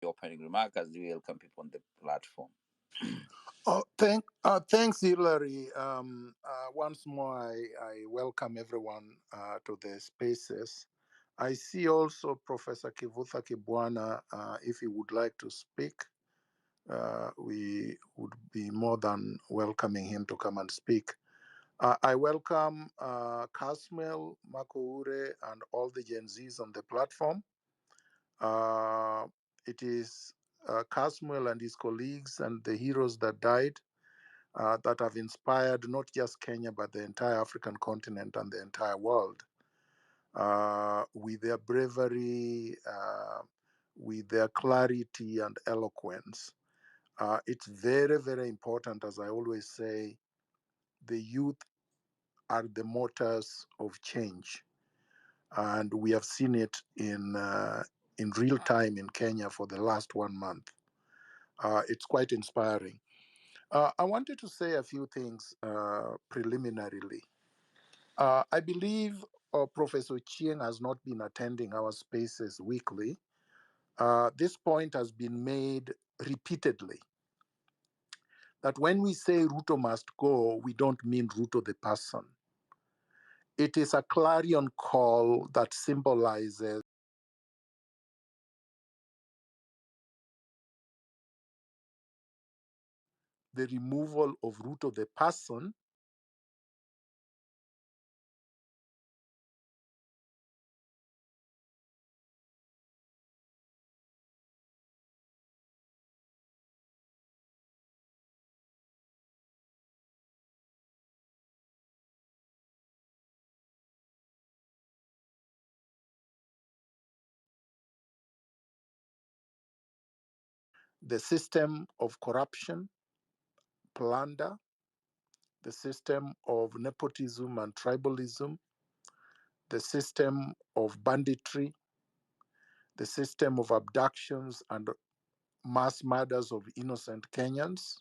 opening remark as we welcome people on the platform. Thanks, Hillary. Once more, I welcome everyone to the spaces. I see also Professor Kivutha Kibwana. If he would like to speak, we would be more than welcoming him to come and speak. I welcome Kasmuel, Makoure, and all the Gen Zs on the platform. It is Kasmuel and his colleagues and the heroes that died that have inspired not just Kenya, but the entire African continent and the entire world with their bravery, with their clarity and eloquence. It's very, very important, as I always say, the youth are the motors of change. And we have seen it in real time in Kenya for the last 1 month. It's quite inspiring. I wanted to say a few things preliminarily. I believe Professor Chieng has not been attending our spaces weekly. This point has been made repeatedly that when we say Ruto must go, we don't mean Ruto the person. It is a clarion call that symbolizes the removal of Ruto the person the system of corruption, plunder, the system of nepotism and tribalism, the system of banditry, the system of abductions and mass murders of innocent Kenyans,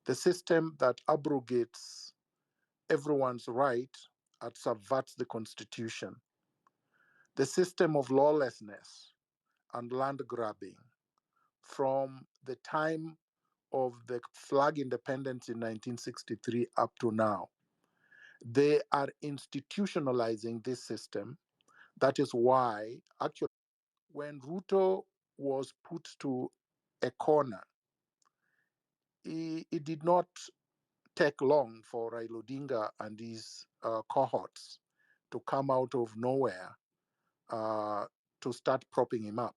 the system that abrogates everyone's right and subverts the constitution, the system of lawlessness and land grabbing from the time of the flag independence in 1963 up to now. They are institutionalizing this system. That is why, actually, when Ruto was put to a corner, it did not take long for Raila Odinga and his cohorts to come out of nowhere to start propping him up.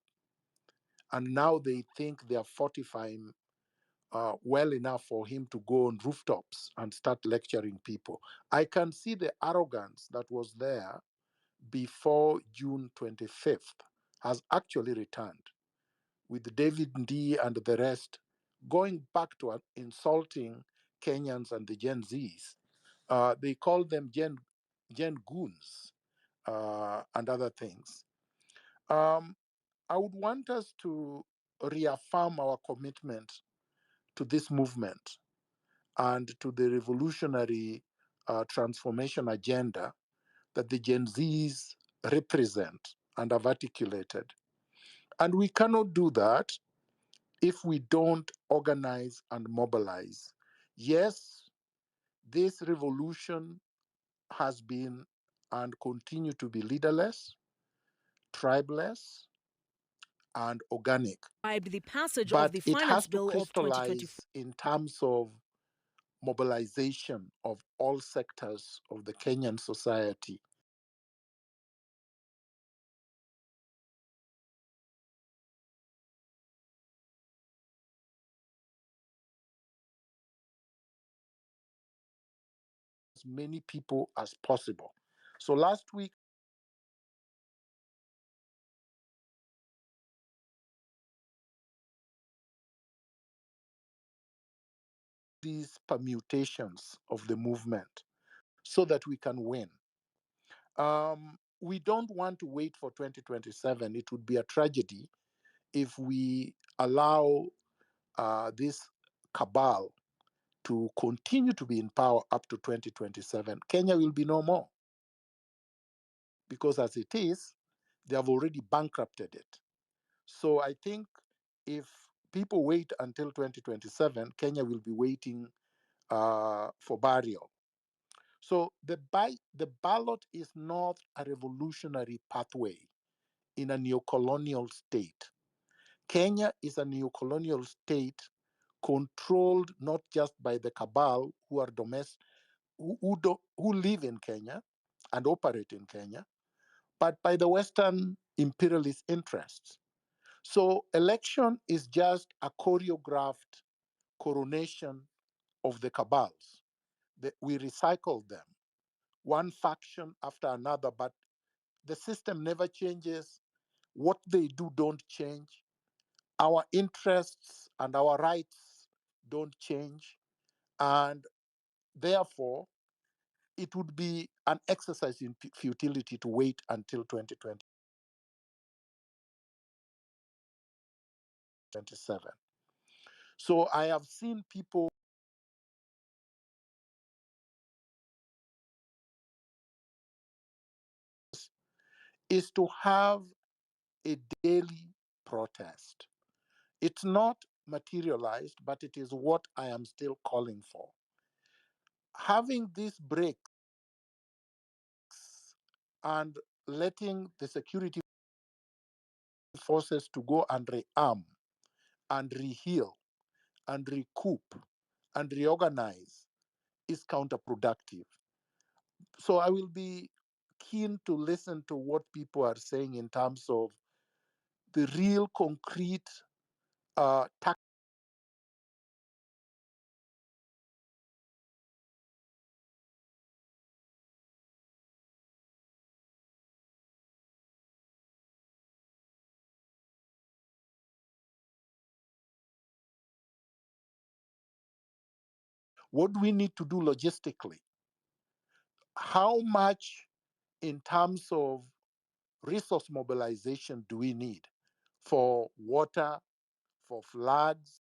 And now they think they are fortifying well enough for him to go on rooftops and start lecturing people. I can see the arrogance that was there before June 25th has actually returned, with David Ndii and the rest going back to insulting Kenyans and the Gen Zs. They call them Gen Goons and other things. I would want us to reaffirm our commitment to this movement and to the revolutionary transformation agenda that the Gen Zs represent and have articulated. And we cannot do that if we don't organize and mobilize. Yes, this revolution has been and continue to be leaderless, tribeless, and organic. The passage But of the it Finance has to Bill of 2024 crystallize in terms of mobilization of all sectors of the Kenyan society. As many people as possible. So last week, these permutations of the movement so that we can win. We don't want to wait for 2027. It would be a tragedy if we allow this cabal to continue to be in power up to 2027. Kenya will be no more. Because as it is, they have already bankrupted it. So I think if people wait until 2027, Kenya will be waiting for burial. So the ballot is not a revolutionary pathway in a neocolonial state. Kenya is a neocolonial state controlled not just by the cabal who are domestic, who live in Kenya and operate in Kenya, but by the Western imperialist interests. So election is just a choreographed coronation of the cabals. We recycle them, one faction after another, but the system never changes. What they do don't change. Our interests and our rights don't change. And therefore, it would be an exercise in futility to wait until 2027. So I have seen people is to have a daily protest. It's not materialized, but it is what I am still calling for. Having these breaks and letting the security forces to go and rearm and reheal and recoup and reorganize is counterproductive. So I will be keen to listen to what people are saying in terms of the real concrete tactics. What do we need to do logistically? How much in terms of resource mobilization do we need for water, for floods?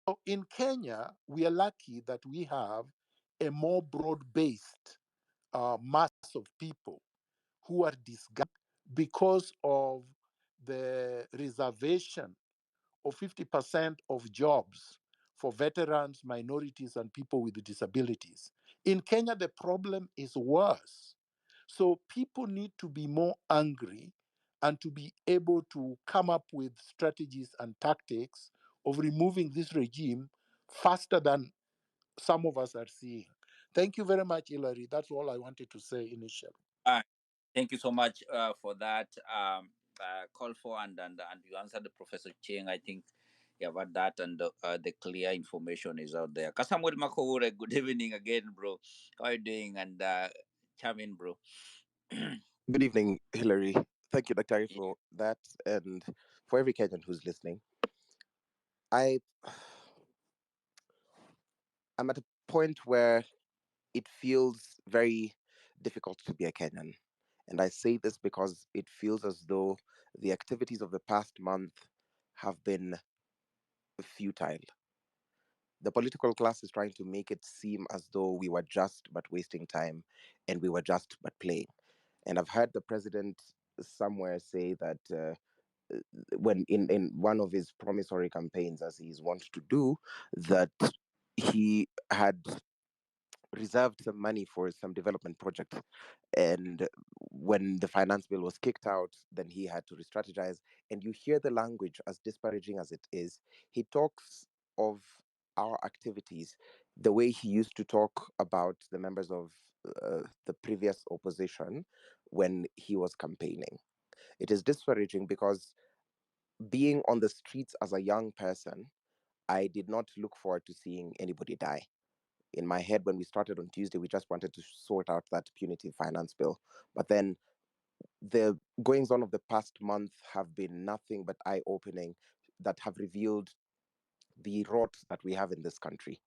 So in Kenya, we are lucky that we have a more broad-based mass of people who are disguised because of the reservation of 50% of jobs for veterans, minorities, and people with disabilities. In Kenya, the problem is worse. So people need to be more angry and to be able to come up with strategies and tactics of removing this regime faster than some of us are seeing. Thank you very much, Hilary. That's all I wanted to say initially. Thank you so much for that call for, and you answered the Professor Ching. I think you have had that, and the clear information is out there. Kasmuel Makowure, good evening again, bro. How are you doing? And chime in, bro. Good evening, Hillary. Thank you, Dr. for that, and for every Kenyan who's listening. I I'm at a point where it feels very difficult to be a Kenyan. And I say this because it feels as though the activities of the past month have been futile. The political class is trying to make it seem as though we were just but wasting time and we were just but playing. And I've heard the president somewhere say that when in one of his promissory campaigns, as he's wont to do, that he had reserved some money for some development project, and when the finance bill was kicked out, then he had to re-strategize. And you hear the language, as disparaging as it is, he talks of our activities the way he used to talk about the members of the previous opposition when he was campaigning. It is disparaging because being on the streets as a young person, I did not look forward to seeing anybody die. In my head, when we started on Tuesday, we just wanted to sort out that punitive finance bill. But then the goings on of the past month have been nothing but eye opening, that have revealed the rot that we have in this country.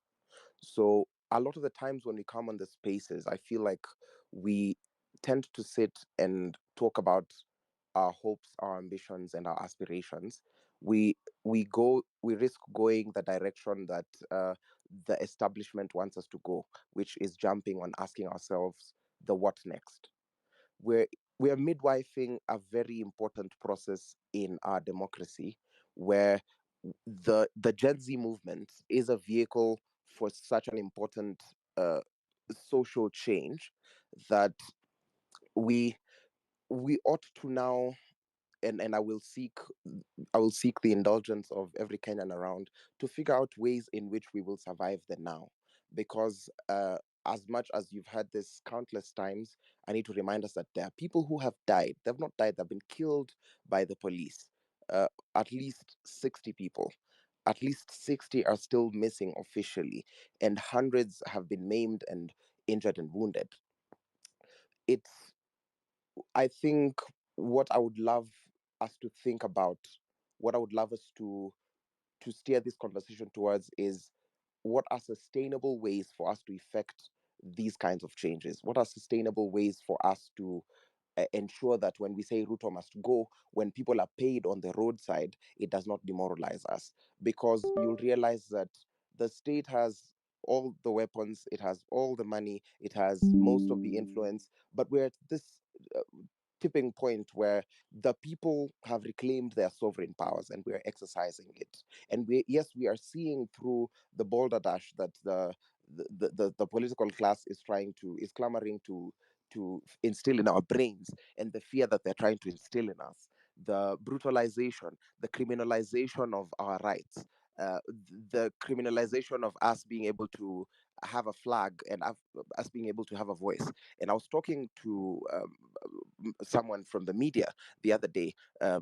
So a lot of the times when we come on the spaces, I feel like we tend to sit and talk about our hopes, our ambitions, and our aspirations. We risk going the direction that the establishment wants us to go, which is jumping on asking ourselves the what next. We're we are midwifing a very important process in our democracy, where the Gen Z movement is a vehicle for such an important uh, social change that we we ought to now, and I will seek the indulgence of every Kenyan around to figure out ways in which we will survive the now. Because as much as you've had this countless times, I need to remind us that there are people who have died. They've not died, they've been killed by the police. Uh, at least 60 people. At least 60 are still missing officially, and hundreds have been maimed and injured and wounded. It's, I think, what I would love us to think about, what I would love us to steer this conversation towards is what are sustainable ways for us to effect these kinds of changes? What are sustainable ways for us to ensure that when we say Ruto must go, when people are paid on the roadside, it does not demoralize us? Because you'll realize that the state has all the weapons, it has all the money, it has most of the influence, but we're at this uh, tipping point where the people have reclaimed their sovereign powers and we are exercising it. And yes, we are seeing through the balderdash that the political class is clamoring to instill in our brains, and the fear that they're trying to instill in us, the brutalization, the criminalization of our rights, the criminalization of us being able to have a flag and us being able to have a voice. And I was talking to someone from the media the other day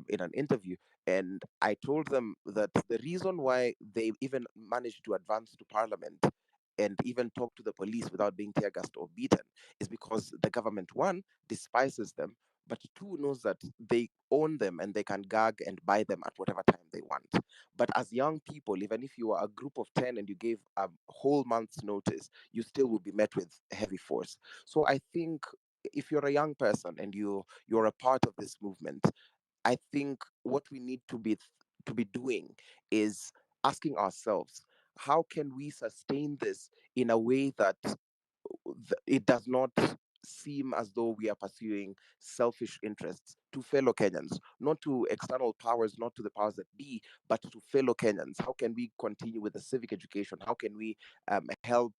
in an interview, and I told them that the reason why they even managed to advance to parliament and even talk to the police without being tear gassed or beaten is because the government, one, despises them, but two, knows that they own them and they can gag and buy them at whatever time they want. But as young people, even if you are a group of 10 and you gave a whole month's notice, you still will be met with heavy force. So I think if you're a young person and you're a part of this movement, I think what we need to be doing is asking ourselves, how can we sustain this in a way that it does not seem as though we are pursuing selfish interests to fellow Kenyans, not to external powers, not to the powers that be, but to fellow Kenyans. How can we continue with the civic education? How can we help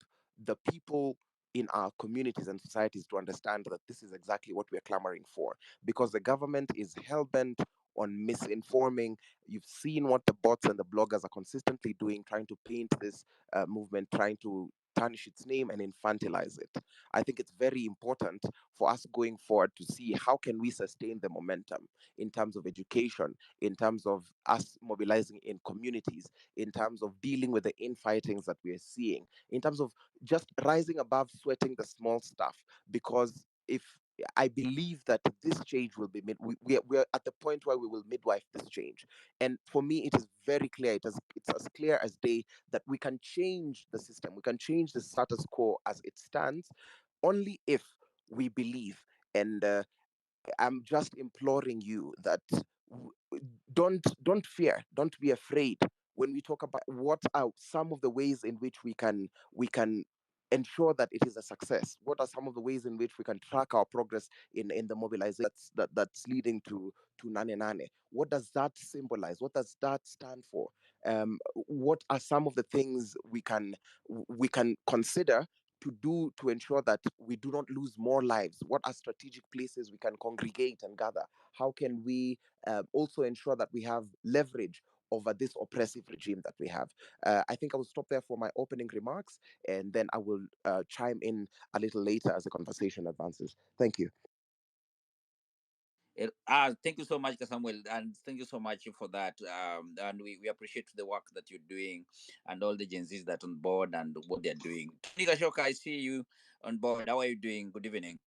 the people in our communities and societies to understand that this is exactly what we're clamoring for? Because the government is hell bent on misinforming. You've seen what the bots and the bloggers are consistently doing, trying to paint this movement, trying to tarnish its name and infantilize it. I think it's very important for us going forward to see how can we sustain the momentum in terms of education, in terms of us mobilizing in communities, in terms of dealing with the infightings that we are seeing, in terms of just rising above sweating the small stuff. Because if I believe that this change will be made. We are at the point where we will midwife this change. And for me, it is very clear. It's as clear as day that we can change the system. We can change the status quo as it stands only if we believe. And I'm just imploring you that don't fear, don't be afraid. When we talk about what are some of the ways in which we can ensure that it is a success, what are some of the ways in which we can track our progress in the mobilization that's leading to Nane Nane? What does that symbolize? What does that stand for? What are some of the things we can consider to do to ensure that we do not lose more lives? What are strategic places we can congregate and gather? How can we also ensure that we have leverage over this oppressive regime that we have? I think I will stop there for my opening remarks, and then I will chime in a little later as the conversation advances. Thank you. Thank you so much, Samuel, and thank you so much for that. And we appreciate the work that you're doing and all the Gen Zs that on board and what they're doing. Tony Gachoka, I see you on board. How are you doing? Good evening.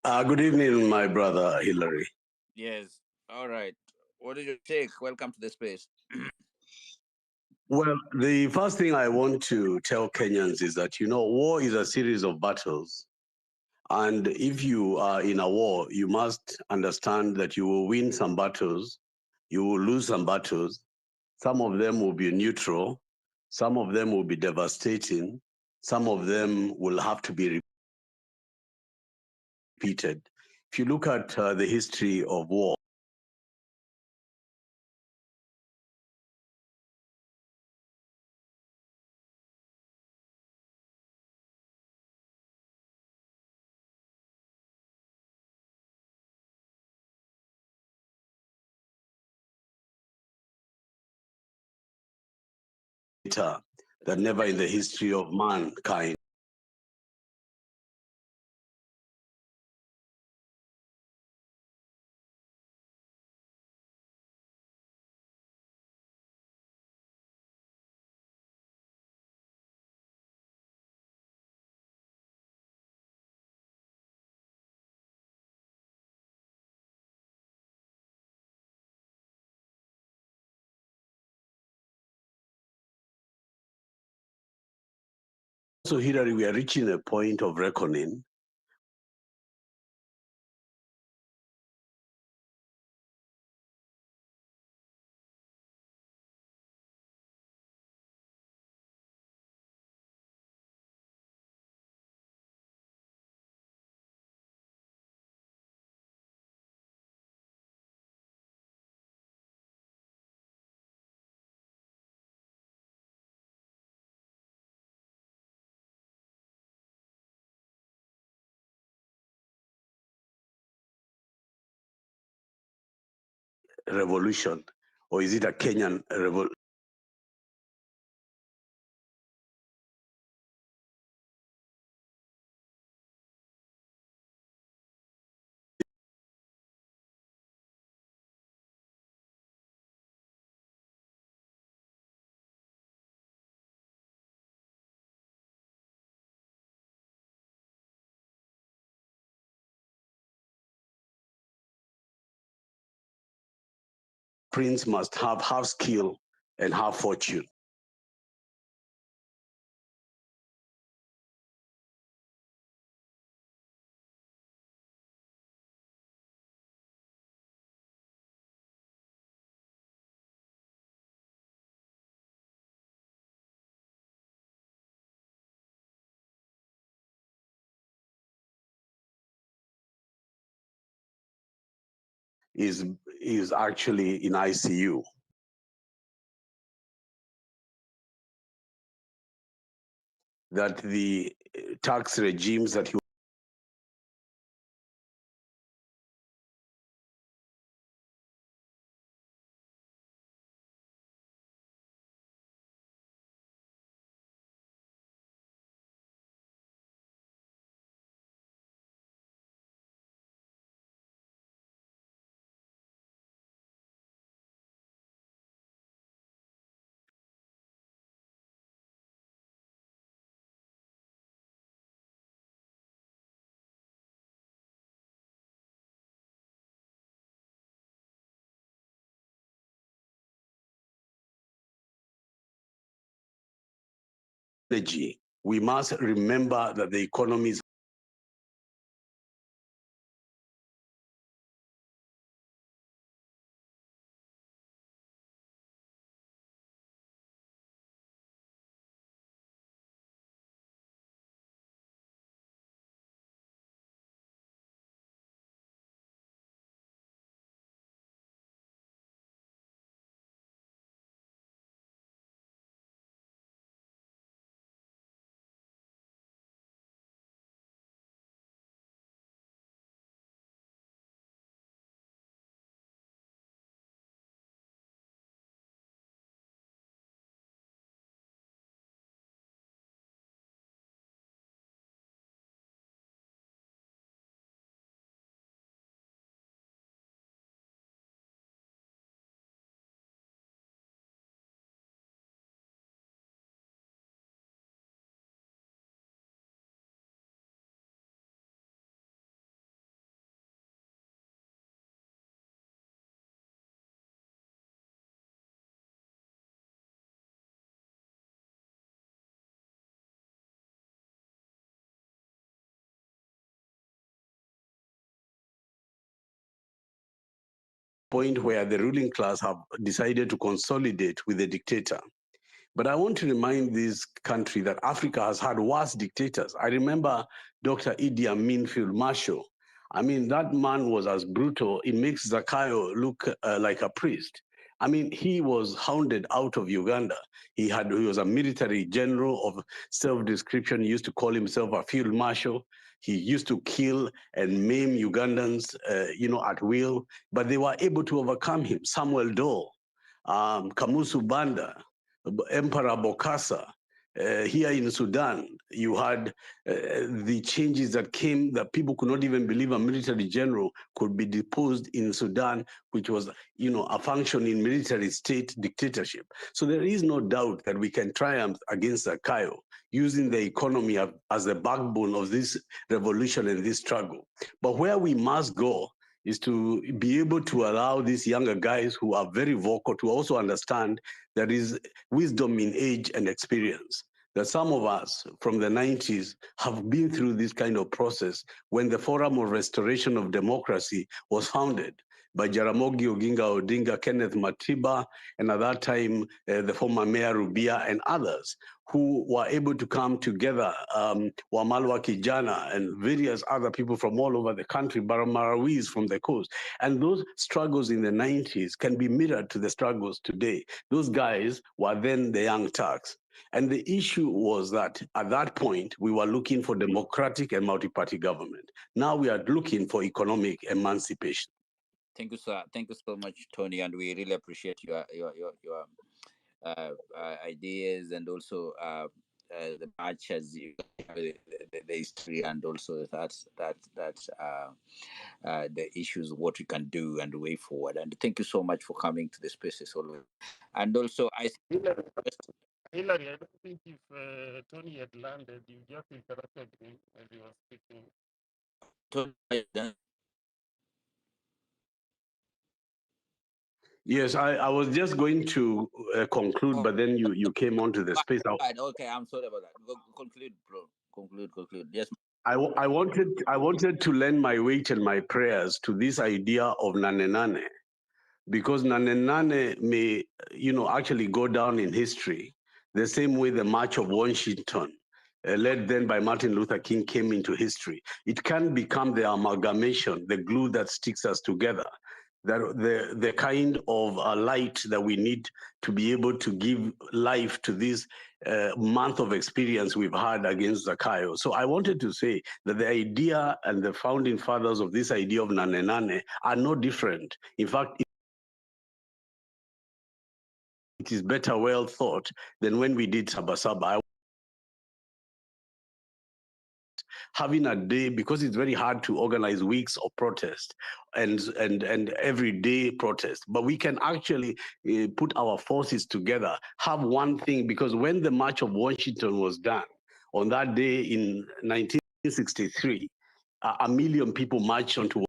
Good evening, my brother Hillary. Yes. All right. What is your take? Welcome to the space. Well, the first thing I want to tell Kenyans is that, war is a series of battles. And if you are in a war, you must understand that you will win some battles, you will lose some battles. Some of them will be neutral, some of them will be devastating, some of them will have to be repeated. If you look at the history of war, that never in the history of mankind so, Hillary, we are reaching a point of reckoning. Revolution, or is it a Kenyan revolution? Prince must have half skill and half fortune. Is actually in ICU. That the tax regimes that he energy, we must remember that the economy is point where the ruling class have decided to consolidate with the dictator. But I want to remind this country that Africa has had worse dictators. I remember Dr. Idi Amin Field Marshal. I mean, that man was as brutal. It makes Zakayo look like a priest. I mean, he was hounded out of Uganda. He was a military general of self-description. He used to call himself a field marshal. He used to kill and maim Ugandans, at will. But they were able to overcome him. Samuel Doe, Kamusu Banda, Emperor Bokassa. Here in Sudan, you had the changes that came that people could not even believe a military general could be deposed in Sudan, which was, a functioning military state dictatorship. So there is no doubt that we can triumph against Zakayo using the economy as the backbone of this revolution and this struggle. But where we must go is to be able to allow these younger guys who are very vocal to also understand there is wisdom in age and experience. That some of us from the 90s have been through this kind of process when the Forum of Restoration of Democracy was founded by Jaramogi Oginga Odinga, Kenneth Matiba, and at that time, the former Mayor Rubia and others who were able to come together, Wamalwa Kijana and various other people from all over the country, Baramarawis from the coast. And those struggles in the 90s can be mirrored to the struggles today. Those guys were then the young Turks. And the issue was that at that point, we were looking for democratic and multi-party government. Now we are looking for economic emancipation. Thank you, sir. Thank you so much, Tony, and we really appreciate your ideas and also the match as you have the history and also the issues what we can do and the way forward. And thank you so much for coming to the spaces always. And also, Hillary, I don't think if Tony had landed, you just interrupted him as he was speaking. Yes, I was just going to conclude, but then you came onto the space. Okay, I'm sorry about that. Conclude, bro. Conclude. Yes. I wanted to lend my weight and my prayers to this idea of Nane Nane, because Nane Nane may, actually go down in history the same way the March of Washington, led then by Martin Luther King, came into history. It can become the amalgamation, the glue that sticks us together, that the kind of light that we need to be able to give life to this month of experience we've had against Zakayo. So I wanted to say that the idea and the founding fathers of this idea of Nane Nane are no different. In fact, it is better well thought than when we did Sabasaba. Having a day, because it's very hard to organize weeks of protest and everyday protest, but we can actually put our forces together, have one thing, because when the March of Washington was done on that day in 1963, a million people marched onto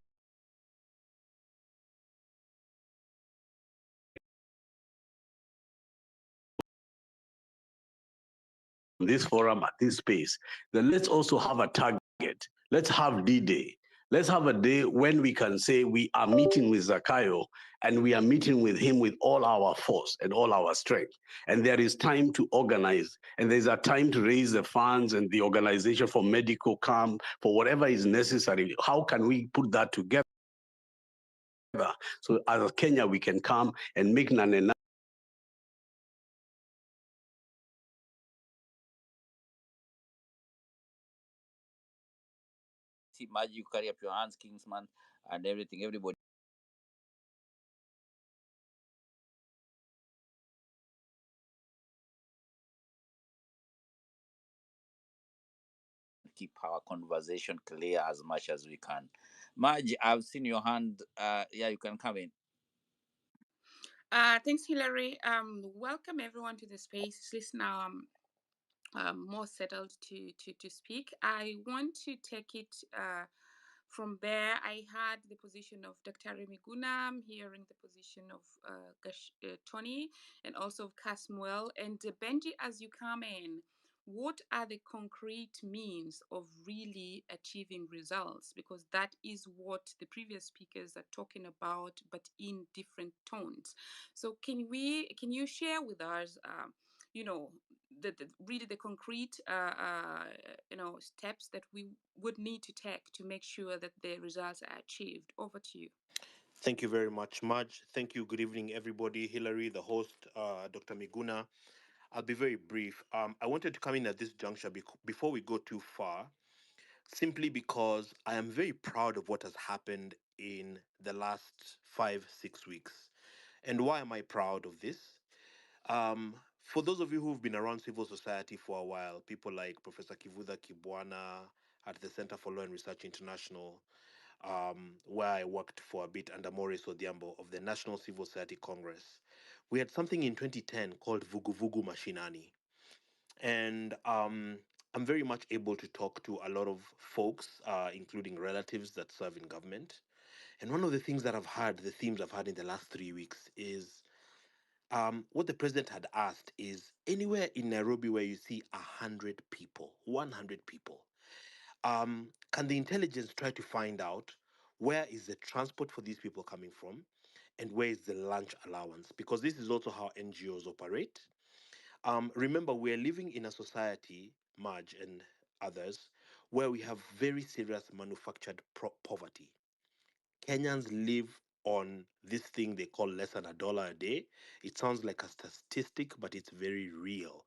this forum at this space. Then let's also have a target. Let's have D-Day. Let's have a day when we can say we are meeting with Zakayo and we are meeting with him with all our force and all our strength. And there is time to organize, and there's a time to raise the funds and the organization for medical camp, for whatever is necessary. How can we put that together? So as Kenya, we can come and make Nane Imagine you carry up your hands, Kingsman, and everything. Everybody keep our conversation clear as much as we can. Marge, I've seen your hand. Yeah, you can come in. Thanks, Hillary. Welcome everyone to the space. Listen, now more settled to speak. I want to take it from there. I had the position of Dr. Miguna. I'm hearing the position of Tony and also of Kasmuel and Benji as you come in. what are the concrete means of really achieving results? Because that is what the previous speakers are talking about, but in different tones. So can you share with us, you know, really the concrete, steps that we would need to take to make sure that the results are achieved? Over to you. Thank you very much, Maj. Thank you. Good evening, everybody. Hillary, the host, Dr. Miguna. I'll be very brief. I wanted to come in at this juncture before we go too far, simply because I am very proud of what has happened in the last 5, 6 weeks. And why am I proud of this? For those of you who've been around civil society for a while, people like Professor Kivutha Kibwana at the Center for Law and Research International, where I worked for a bit under Maurice Odhiambo of the National Civil Society Congress. We had something in 2010 called Vugu Vugu Mashinani. And I'm very much able to talk to a lot of folks, including relatives that serve in government. And one of the things that I've heard, the themes I've had in the last 3 weeks is what the president had asked is anywhere in Nairobi where you see 100 people, 100 people, can the intelligence try to find out where is the transport for these people coming from and where is the lunch allowance? Because this is also how NGOs operate. Remember, we're living in a society, Marge and others, where we have very serious manufactured poverty. Kenyans live on this thing they call less than $1 a day. It sounds like a statistic, but it's very real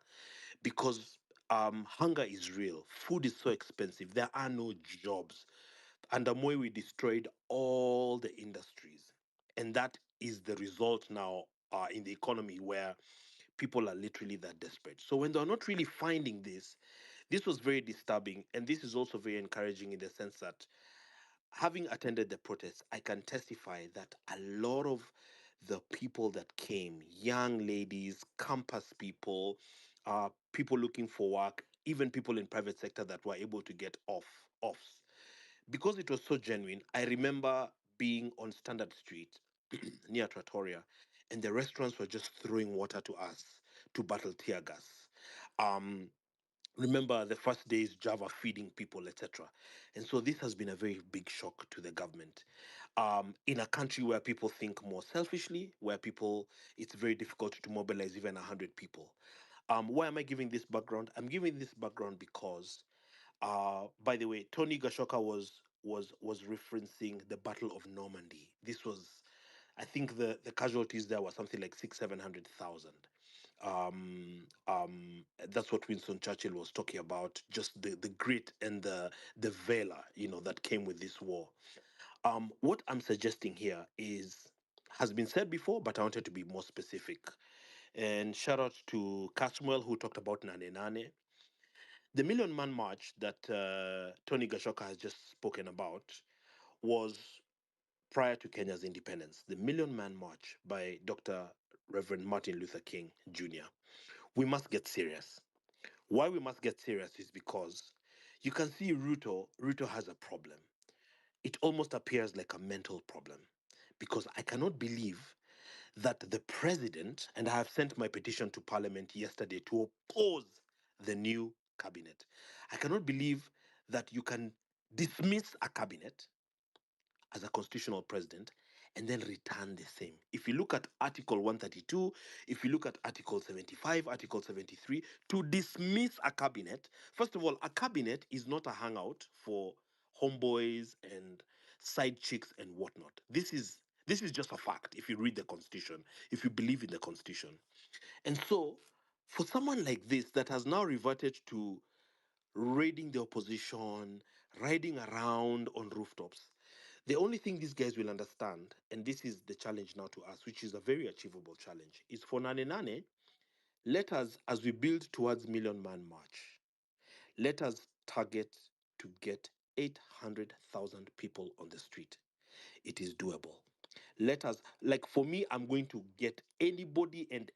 because hunger is real. Food is so expensive. There are no jobs. Under Moi, we destroyed all the industries. And that is the result now in the economy where people are literally that desperate. So when they're not really finding this was very disturbing. And this is also very encouraging in the sense that having attended the protests, I can testify that a lot of the people that came, young ladies, campus people, people looking for work, even people in private sector that were able to get offs. Because it was so genuine, I remember being on Standard Street near Trattoria, and the restaurants were just throwing water to us to battle tear gas. Um, Remember the first days Java feeding people, etc. And so this has been a very big shock to the government. In a country where people think more selfishly, where people, it's very difficult to mobilize even 100 people. Why am I giving this background? I'm giving this background because, by the way, Tony Gachoka was referencing the Battle of Normandy. This was, I think the casualties there were something like 700,000. That's what Winston Churchill was talking about, just the grit and the valor, that came with this war. What I'm suggesting here has been said before, but I wanted to be more specific. And shout out to Kasmuel who talked about Nane Nane. The Million Man March that Tony Gashoka has just spoken about was prior to Kenya's independence, the Million Man March by Dr. Reverend Martin Luther King Jr. We must get serious. Why we must get serious is because you can see Ruto has a problem. It almost appears like a mental problem because I cannot believe that the president, and I have sent my petition to parliament yesterday to oppose the new cabinet. I cannot believe that you can dismiss a cabinet as a constitutional president and then return the same. If you look at Article 132, if you look at Article 75, Article 73, to dismiss a cabinet, first of all, a cabinet is not a hangout for homeboys and side chicks and whatnot. This is just a fact if you read the constitution, if you believe in the constitution. And so for someone like this that has now reverted to raiding the opposition, riding around on rooftops. The only thing these guys will understand, and this is the challenge now to us, which is a very achievable challenge, is for Nane Nane, let us, as we build towards Million Man March, let us target to get 800,000 people on the street. It is doable. Let us, like for me, I'm going to get anybody and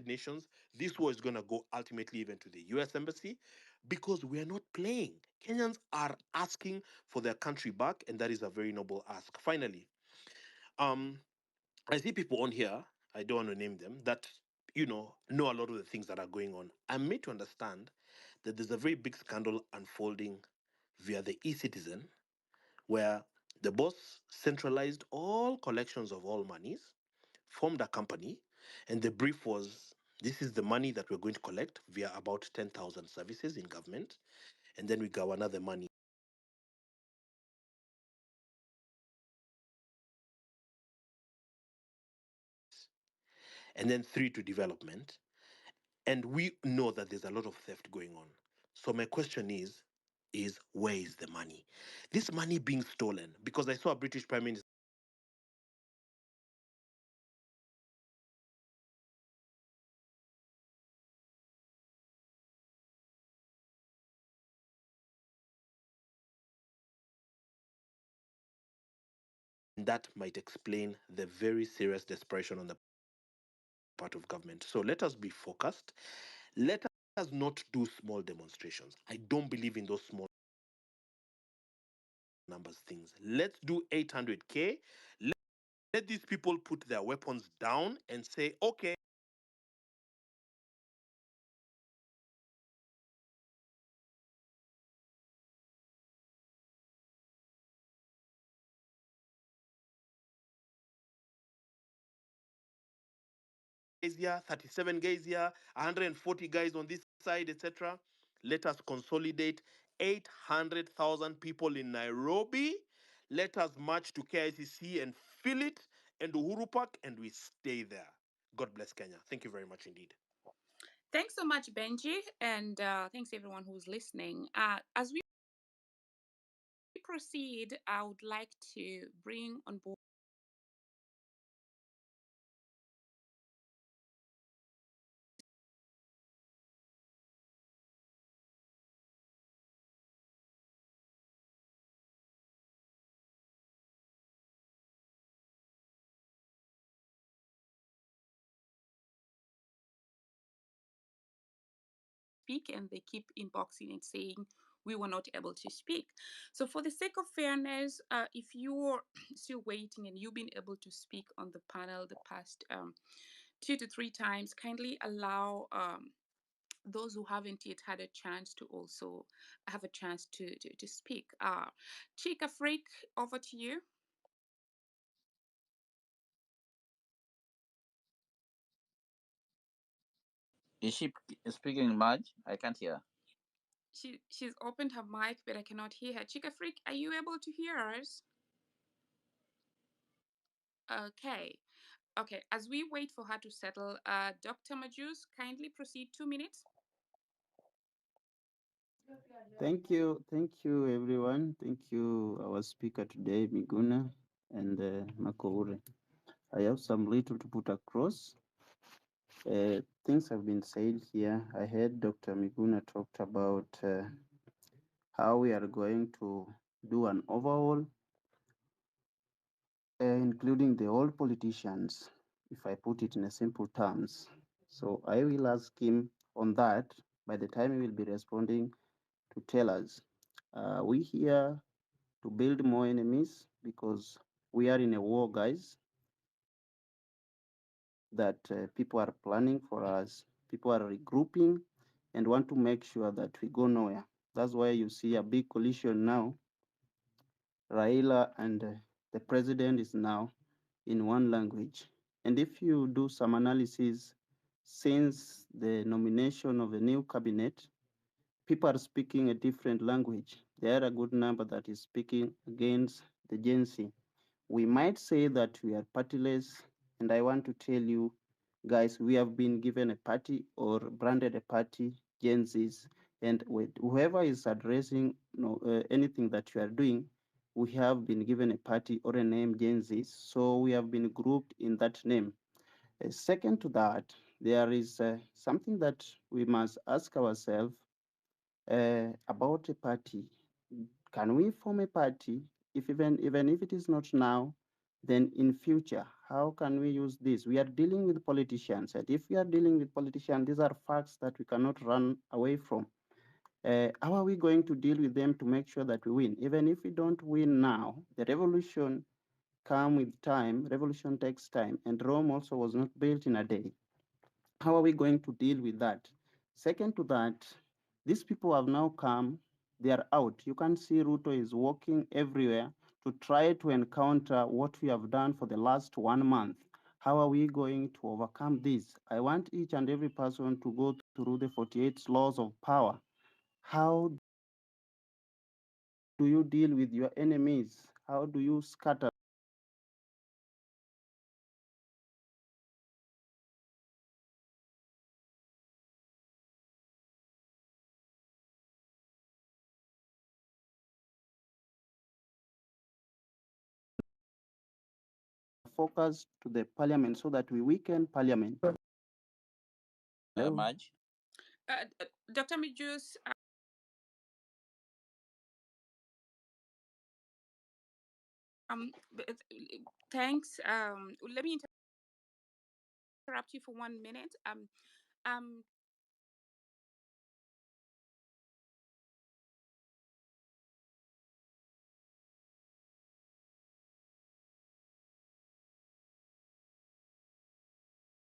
Nations. This war is going to go ultimately even to the US Embassy because we are not playing. Kenyans are asking for their country back, and that is a very noble ask. Finally, um, I see people on here, I don't want to name them, that know a lot of the things that are going on. I'm made to understand that there's a very big scandal unfolding via the e-citizen where the boss centralized all collections of all monies, formed a company, and the brief was this is the money that we're going to collect via about 10,000 services in government, and then we got another money. And then three to development. And we know that there's a lot of theft going on. So my question is where is the money? This money being stolen, because I saw a British Prime Minister that might explain the very serious desperation on the part of government. So let us be focused. Let us not do small demonstrations. I don't believe in those small numbers things. Let's do 800K. Let these people put their weapons down and say, okay, guys here, 37 guys here, 140 guys on this side, etc. Let us consolidate 800,000 people in Nairobi. Let us march to KICC and fill it and Uhuru Park, and we stay there. God bless Kenya. Thank you very much indeed. Thanks so much, Benji, and thanks everyone who's listening. As we proceed, I would like to bring on board speak, and they keep inboxing and saying we were not able to speak. So, for the sake of fairness, if you're still waiting and you've been able to speak on the panel the past 2 to 3 times, kindly allow those who haven't yet had a chance to also have a chance to speak. Chika Freak, over to you. Is she speaking much? I can't hear. She's opened her mic, but I cannot hear her. Chika Freak, are you able to hear us? Okay. Okay, as we wait for her to settle, Dr. Majus, kindly proceed 2 minutes. Thank you, everyone. Thank you, our speaker today, Miguna and Makoure. I have some little to put across. Things have been said here. I heard Dr. Miguna talked about how we are going to do an overhaul, including the old politicians, if I put it in a simple terms. So I will ask him on that. By the time he will be responding, to tell us, we here to build more enemies because we are in a war, guys, that people are planning for us. People are regrouping and want to make sure that we go nowhere. That's why you see a big coalition now. Raila and the president is now in one language. And if you do some analysis since the nomination of the new cabinet, people are speaking a different language. There are a good number that is speaking against the Gen Z. We might say that we are partyless, and I want to tell you, guys, we have been given a party or branded a party, Gen Zs, and with whoever is addressing anything that you are doing, we have been given a party or a name, Gen Zs, so we have been grouped in that name. Second to that, there is something that we must ask ourselves about a party. Can we form a party, if even if it is not now, then in future, how can we use this? We are dealing with politicians, and if we are dealing with politicians, these are facts that we cannot run away from. How are we going to deal with them to make sure that we win? Even if we don't win now, the revolution come with time. Revolution takes time, and Rome also was not built in a day. How are we going to deal with that? Second to that, these people have now come, they are out. You can see Ruto is walking everywhere to try to encounter what we have done for the last 1 month. How are we going to overcome this? I want each and every person to go through the 48 laws of power. How do you deal with your enemies? How do you scatter? Focus to the parliament so that we weaken parliament. Hello? Maj? Dr. Mijus, thanks. Let me interrupt you for 1 minute. Um,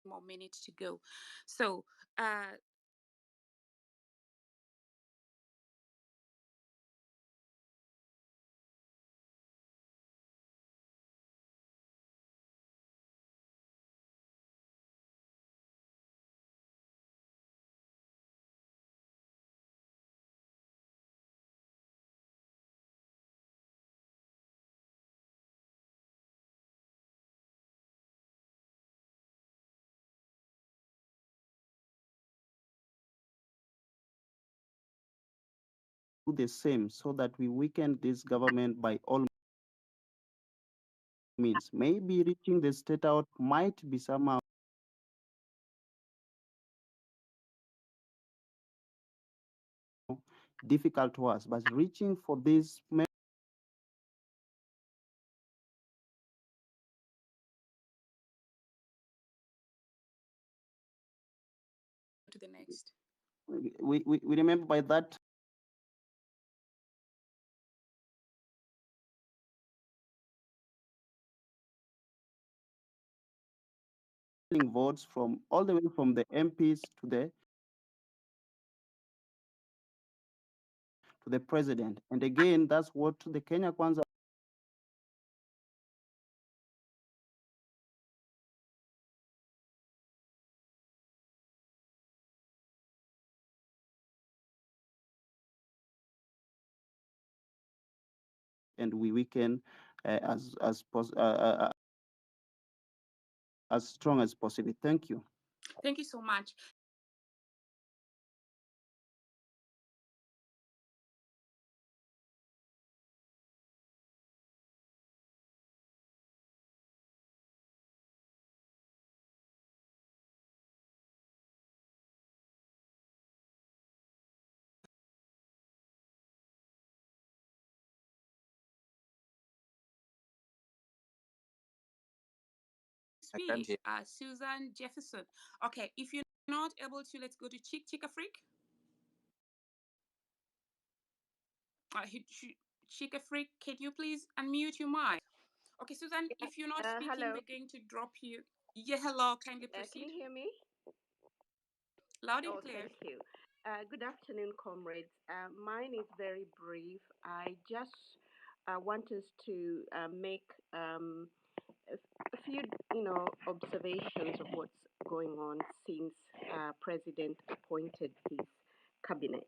more minutes to go. So, Do the same so that we weaken this government by all means. Maybe reaching the state out might be somehow difficult to us, but reaching for this to the next. we remember by that votes from all the way from the MPs to the president. And again, that's what the Kenya Kwanza and we weaken as strong as possible. Thank you. Thank you so much. Speak, Susan Jefferson. Okay, if you're not able to, let's go to Chica Freak. Chica Freak, can you please unmute your mic? Okay, Susan, if you're not speaking, hello. we're going to drop you. Yeah, hello. Kindly proceed. Can you hear me? Loud and clear. Thank you. Good afternoon, comrades. Mine is very brief. I just want us to make a few, observations of what's going on since President appointed his cabinet.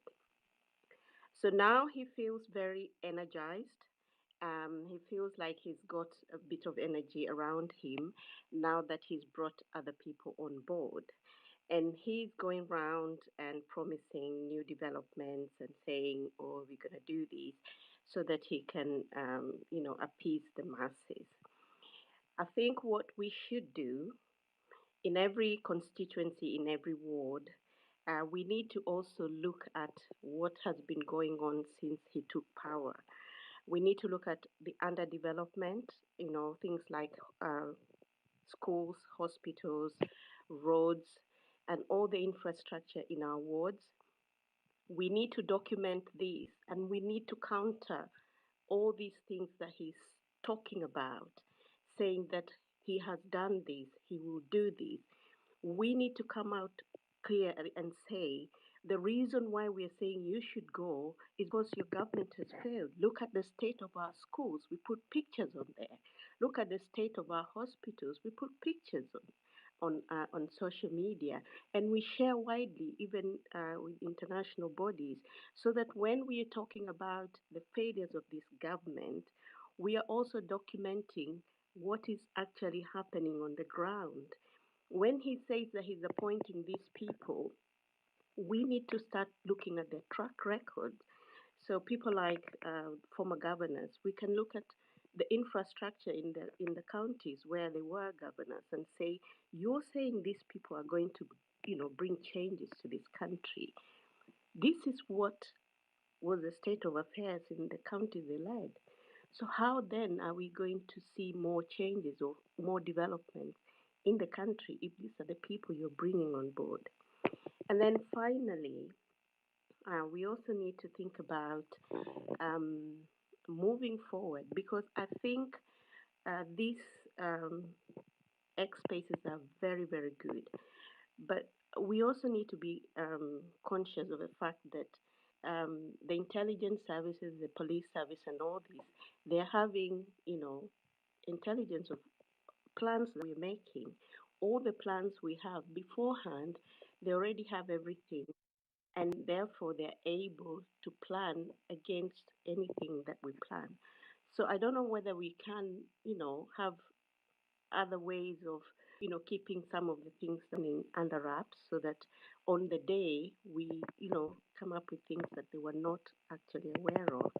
So now he feels very energized. He feels like he's got a bit of energy around him now that he's brought other people on board. And he's going around and promising new developments and saying, oh, we're going to do this so that he can, appease the masses. I think what we should do in every constituency, in every ward, we need to also look at what has been going on since he took power. We need to look at the underdevelopment, things like schools, hospitals, roads, and all the infrastructure in our wards. We need to document these and we need to counter all these things that he's talking about, saying that he has done this, he will do this. We need to come out clear and say the reason why we're saying you should go is because your government has failed. Look at the state of our schools. We put pictures on there. Look at the state of our hospitals. We put pictures on social media, and we share widely, even with international bodies, so that when we are talking about the failures of this government, we are also documenting what is actually happening on the ground. When he says that he's appointing these people, we need to start looking at their track record. So people like former governors, we can look at the infrastructure in the counties where they were governors and say, you're saying these people are going to, bring changes to this country. This is what was the state of affairs in the counties they led. So how then are we going to see more changes or more development in the country if these are the people you're bringing on board? And then finally, we also need to think about moving forward, because I think these X spaces are very, very good. But we also need to be conscious of the fact that the intelligence services, the police service, and all these, they're having, intelligence of plans that we're making. All the plans we have beforehand, they already have everything, and therefore they're able to plan against anything that we plan. So I don't know whether we can, have other ways of, keeping some of the things under wraps, so that on the day we, come up with things that they were not actually aware of.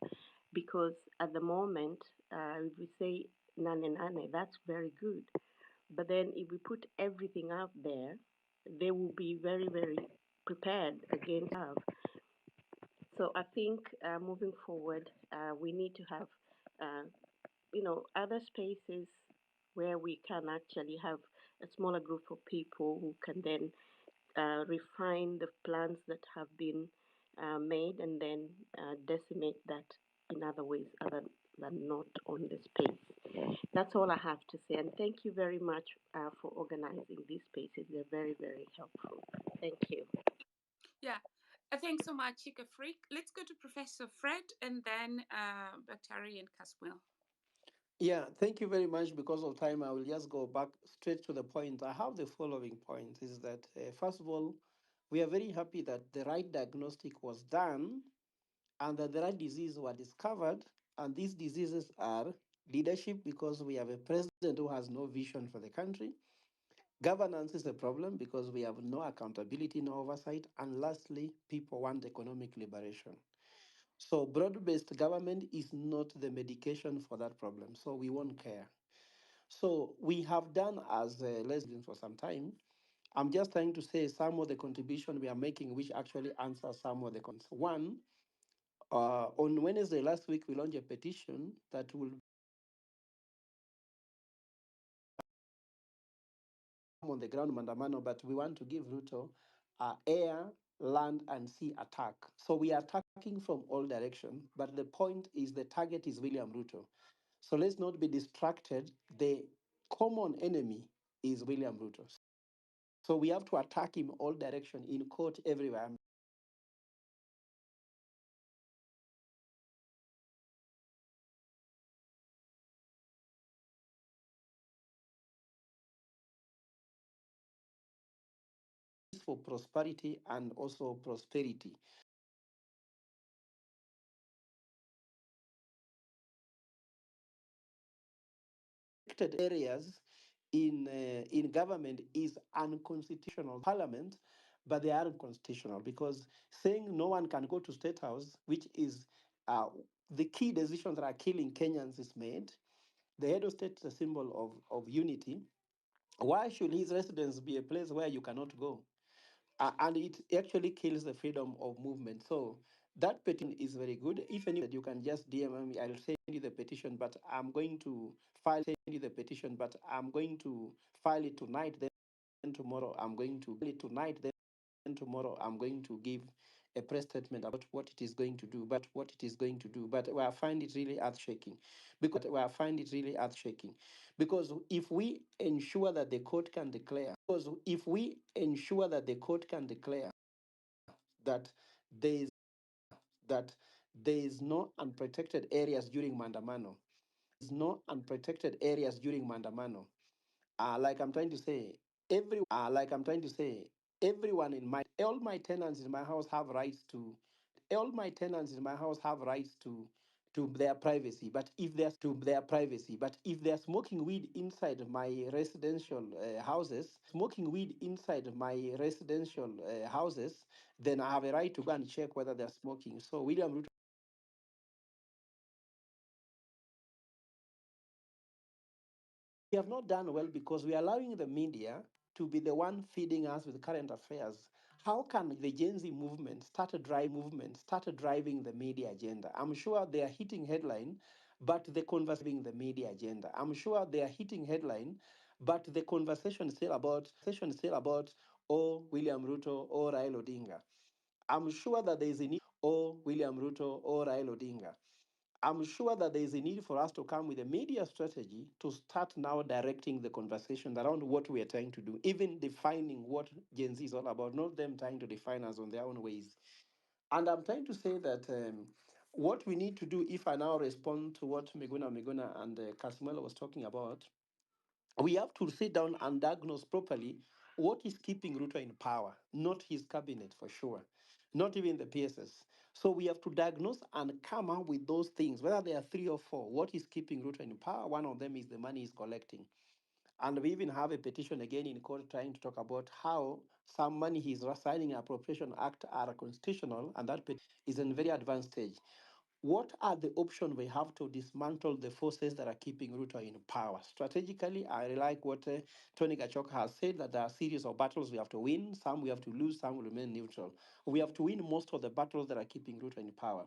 Because at the moment, if we say Nane Nane, that's very good. But then if we put everything out there, they will be very, very prepared against have. So I think moving forward, we need to have, uh, other spaces where we can actually have a smaller group of people who can then refine the plans that have been made, and then decimate that in other ways other than not on the space. That's all I have to say. And thank you very much for organizing these spaces. They're very, very helpful. Thank you. Yeah. Thanks so much, Chica Freak. Let's go to Professor Fred and then Batari and Kasmuel. Yeah, thank you very much. Because of time, I will just go back straight to the point. I have the following point is that, first of all, we are very happy that the right diagnostic was done and that the right diseases were discovered. And these diseases are leadership, because we have a president who has no vision for the country. Governance is a problem because we have no accountability, no oversight. And lastly, people want economic liberation. So broad-based government is not the medication for that problem. So we won't care. So we have done as lesbians for some time. I'm just trying to say some of the contribution we are making, which actually answer some of the concerns. One, on Wednesday last week, we launched a petition that will come on the ground, Mandamano, but we want to give Ruto air, land, and sea attack. So we are attacking from all directions, but the point is the target is William Ruto. So let's not be distracted. The common enemy is William Ruto. So we have to attack him all direction, in court, everywhere. For prosperity and also prosperity. Areas in government is unconstitutional. Parliament, but they are unconstitutional, because saying no one can go to State House, which is the key decisions that are killing Kenyans, is made. The head of state is a symbol of unity. Why should his residence be a place where you cannot go? And it actually kills the freedom of movement. So That petition is very good. If any that you can just DM me, I'll send you the petition, but I'm going to file send you the petition, but I'm going to file it tonight. Then tomorrow I'm going to file it tonight. Then tomorrow I'm going to give a press statement about what it is going to do, but what it is going to do. But I find it really earth shaking, because I find it really earth shaking, because if we ensure that the court can declare, because if we ensure that the court can declare that there is that there is no unprotected areas during Mandamano. There's no unprotected areas during Mandamano. Like I'm trying to say, everyone in my all my tenants in my house have rights to all my tenants in my house have rights to their privacy. But if they're smoking weed inside my residential houses, then I have a right to go and check whether they're smoking. So William Ruto, we have not done well because we are allowing the media to be the one feeding us with current affairs. How can the Gen Z movement started driving the media agenda? I'm sure they are hitting headline, but the conversation the media agenda. I'm sure they are hitting headline, but the conversation is still about oh William Ruto or Raila Odinga. I'm sure that there is a need or William Ruto or Raila Odinga. I'm sure that there is a need for us to come with a media strategy to start now directing the conversation around what we are trying to do, even defining what Gen Z is all about, not them trying to define us on their own ways. And I'm trying to say that what we need to do, if I now respond to what Miguna and Kasmuel was talking about, we have to sit down and diagnose properly what is keeping Ruto in power, not his cabinet for sure, not even the PSS. So we have to diagnose and come up with those things, whether there are three or four. What is keeping Ruto in power? One of them is the money he's collecting. And we even have a petition again in court trying to talk about how some money he's signing in Appropriation Act are constitutional, and that is in very advanced stage. What are the options we have to dismantle the forces that are keeping Ruto in power? Strategically, I like what Tony Gachoka has said, that there are a series of battles we have to win. Some we have to lose, some will remain neutral. We have to win most of the battles that are keeping Ruto in power.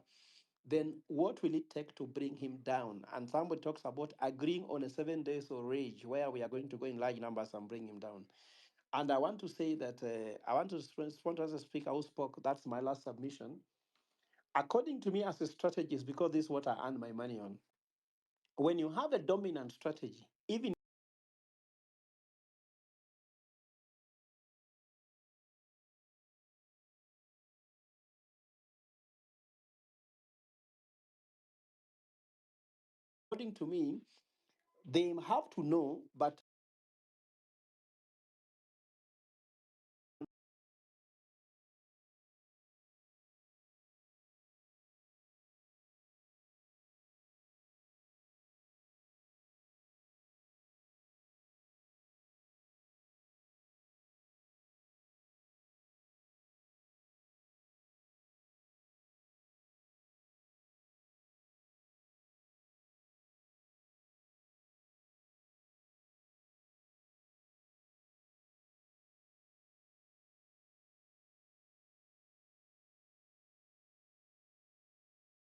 Then what will it take to bring him down? And somebody talks about agreeing on a 7 days of rage where we are going to go in large numbers and bring him down. And I want to say that I want to respond as a speaker who spoke. That's my last submission. According to me, as a strategist, because this is what I earn my money on, when you have a dominant strategy, even according to me, they have to know, but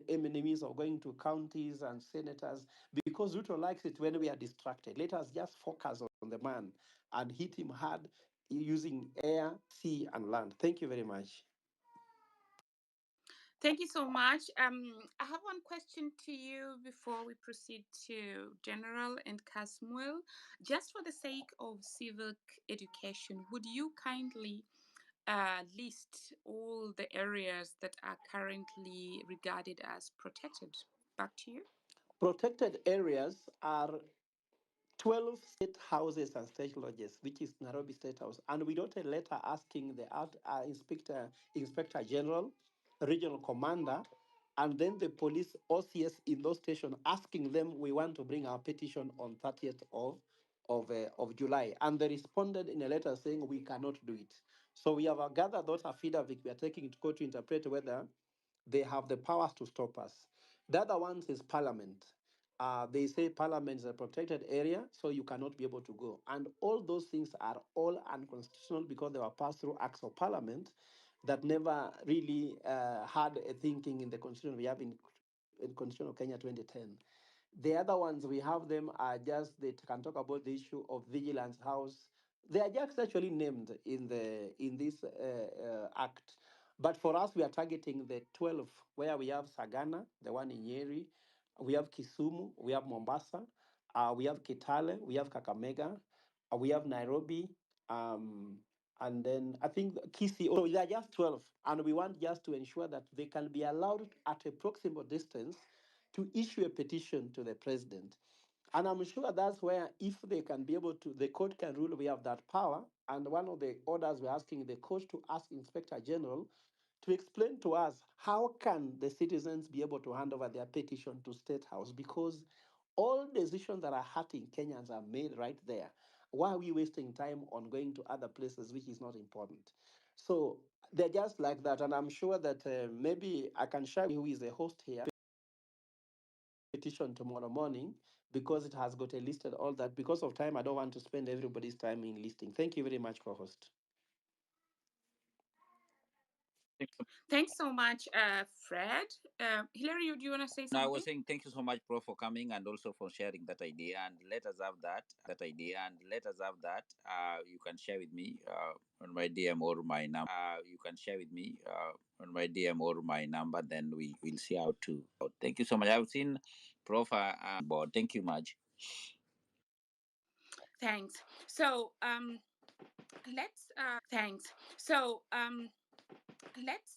enemies are going to counties and senators because Ruto likes it when we are distracted. Let us just focus on the man and hit him hard using air, sea, and land. Thank you very much. Thank you so much. I have one question to you before we proceed to General and Kasmuel. Just for the sake of civic education, would you kindly list all the areas that are currently regarded as protected? Back to you. Protected areas are 12 state houses and state lodges, which is Nairobi State House. And we wrote a letter asking the Inspector General, Regional Commander, and then the police OCS in those stations, asking them, we want to bring our petition on 30th of July. And they responded in a letter saying, we cannot do it. So we have gathered those affidavits we are taking to court to interpret whether they have the powers to stop us. The other one is Parliament. They say Parliament is a protected area, so you cannot be able to go. And all those things are all unconstitutional because they were passed through acts of Parliament. that never really had a thinking in the constitution we have in Constitution of Kenya 2010. The other ones we have them are just they can talk about the issue of vigilance house. They are just actually named in this act. But for us, we are targeting the 12 where we have Sagana, the one in Nyeri, we have Kisumu, we have Mombasa, we have Kitale, we have Kakamega, we have Nairobi, and then I think Kisii. So they are just 12, and we want just to ensure that they can be allowed at a proximal distance to issue a petition to the president. And I'm sure that's where, if they can be able to, the court can rule we have that power. And one of the orders we're asking the court to ask Inspector General to explain to us how can the citizens be able to hand over their petition to State House, because all decisions that are hurting Kenyans are made right there. Why are we wasting time on going to other places, which is not important? So they're just like that. And I'm sure that maybe I can share who is the host here petition tomorrow morning, because it has got a listed all that. Because of time, I don't want to spend everybody's time in listing. Thank you very much, co-host. Thanks so much, Fred. Hillary, do you want to say No, I something? was saying thank you so much, Prof, for coming and also for sharing that idea. And let us have that. You can share with me on my DM or my number. You can share with me on my DM or my number. Then we will see how to. Thank you so much. I've seen Prof board. Thank you much. Thanks. So let's let's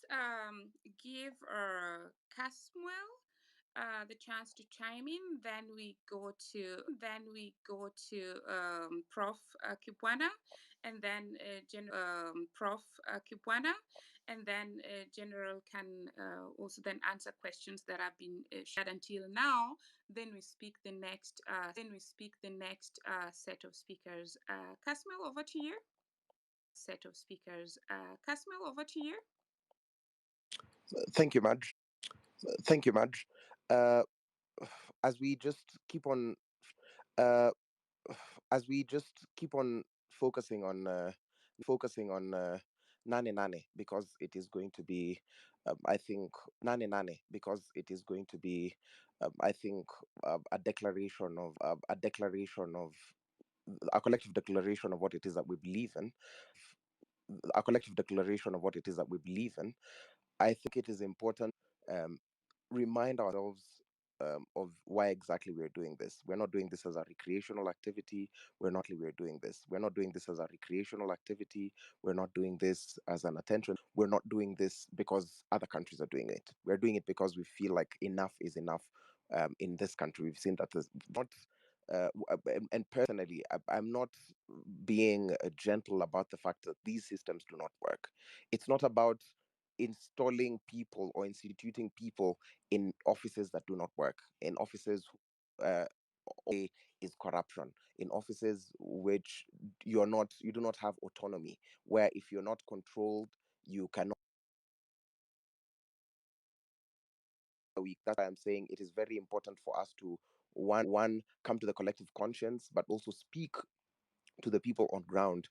give Kasmuel the chance to chime in. Then we go to Prof Kibwana, and then Prof Kibwana, and then General can also then answer questions that have been shared until now. Then we speak the next. Set of speakers. Kasmuel, over to you. Kasmuel, over to you. Thank you, Madge. Thank you, Madge. Uh, as we just keep on, uh, focusing on Nane Nane, because it is going to be, I think, Nane Nane, because it is going to be, I think, a declaration of a collective declaration of what it is that we believe in. I think it is important um, remind ourselves of why exactly we're doing this. We're not doing this as a recreational activity. We're not doing this. We're not doing this as a recreational activity. We're not doing this as an attention. We're not doing this because other countries are doing it. We're doing it because we feel like enough is enough in this country. We've seen that there's not. And personally, I'm not being gentle about the fact that these systems do not work. It's not about installing people or instituting people in offices that do not work, in offices is corruption, in offices which you do not have autonomy, where if you're not controlled, you cannot weak. That's why I'm saying it is very important for us to one come to the collective conscience, but also speak to the people on ground,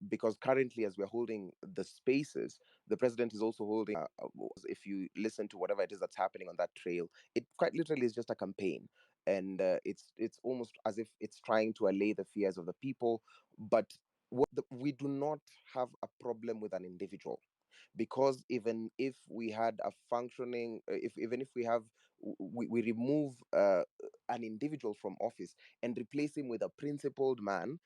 because currently, as we're holding the spaces, the president is also holding if you listen to whatever it is that's happening on that trail, it quite literally is just a campaign, and it's almost as if it's trying to allay the fears of the people. But we do not have a problem with an individual, because even if we had a functioning if even if we have we remove an individual from office and replace him with a principled man,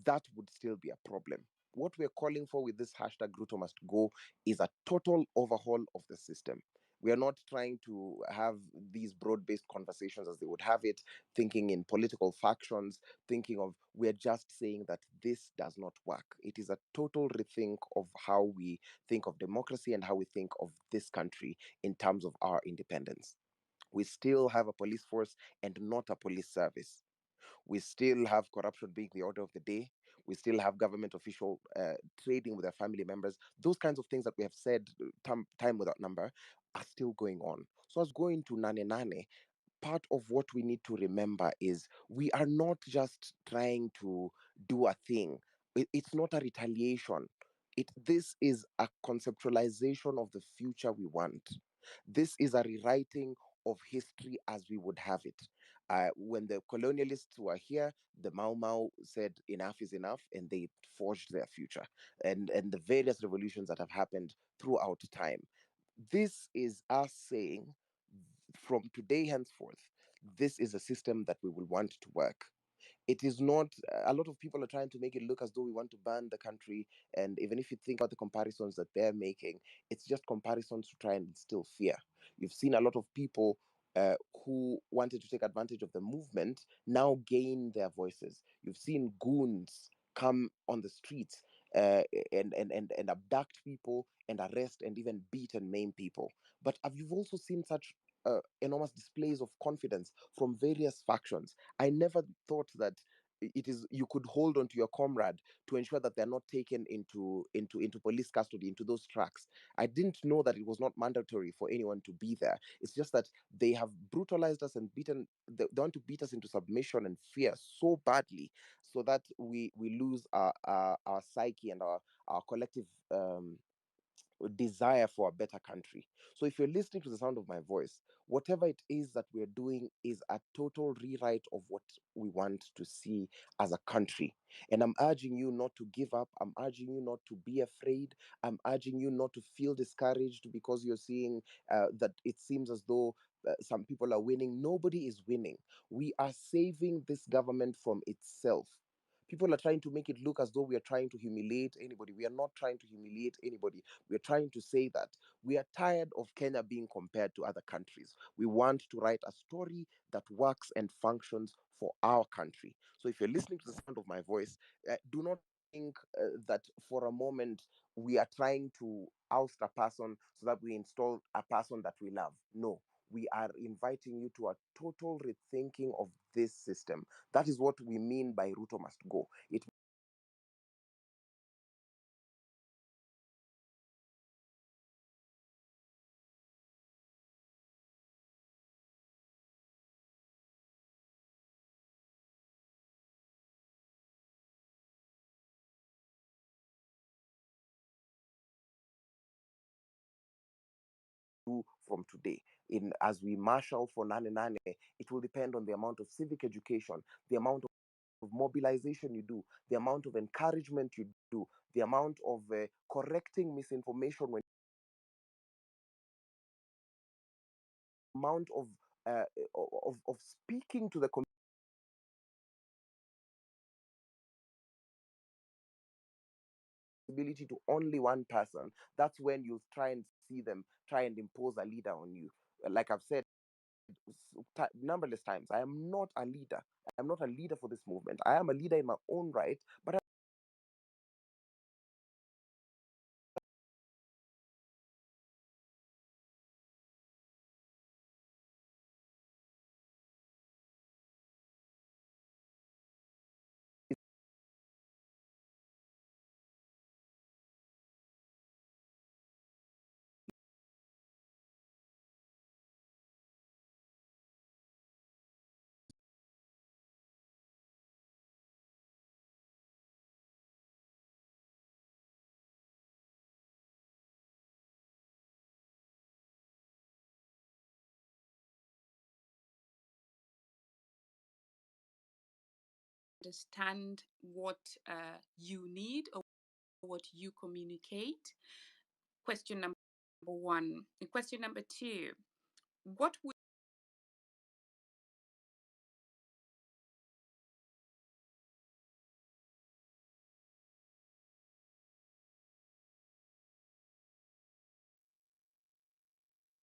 that would still be a problem. What we're calling for with this hashtag Ruto must go is a total overhaul of the system. We are not trying to have these broad-based conversations as they would have it, thinking in political factions, thinking of, we're just saying that this does not work. It is a total rethink of how we think of democracy and how we think of this country in terms of our independence. We still have a police force and not a police service. We still have corruption being the order of the day. We still have government official trading with their family members. Those kinds of things that we have said time without number are still going on. So as going to Nane Nane, part of what we need to remember is we are not just trying to do a thing. It's not a retaliation. This is a conceptualization of the future we want. This is a rewriting of history as we would have it. When the colonialists were here, the Mau Mau said enough is enough, and they forged their future. And the various revolutions that have happened throughout time. This is us saying, from today henceforth, this is a system that we will want to work. It is not, a lot of people are trying to make it look as though we want to ban the country. And even if you think about the comparisons that they're making, it's just comparisons to try and instill fear. You've seen a lot of people who wanted to take advantage of the movement now gain their voices. You've seen goons come on the streets, and abduct people and arrest and even beat and maim people. But you've also seen such enormous displays of confidence from various factions. I never thought that it is you could hold on to your comrade to ensure that they're not taken into police custody, into those tracks. I didn't know that it was not mandatory for anyone to be there. It's just that they have brutalized us and beaten, they want to beat us into submission and fear so badly, so that we lose our psyche and our collective desire for a better country. So if you're listening to the sound of my voice, whatever it is that we're doing is a total rewrite of what we want to see as a country. And I'm urging you not to give up. I'm urging you not to be afraid. I'm urging you not to feel discouraged because you're seeing that it seems as though some people are winning. Nobody is winning. We are saving this government from itself. People are trying to make it look as though we are trying to humiliate anybody. We are not trying to humiliate anybody. We're trying to say that we are tired of Kenya being compared to other countries. We want to write a story that works and functions for our country. So if you're listening to the sound of my voice, do not think that for a moment we are trying to oust a person so that we install a person that we love. No, we are inviting you to a total rethinking of this system. That is what we mean by Ruto must go. It do from today. In as we marshal for Nane Nane, it will depend on the amount of civic education, the amount of mobilization you do, the amount of encouragement you do, the amount of correcting misinformation, when amount uh, of speaking to the responsibility to only one person. That's when you try and see them try and impose a leader on you. Like I've said numberless times, I am not a leader. I'm not a leader for this movement. I am a leader in my own right, but Understand what you need or what you communicate. Question number one. And question number two, what would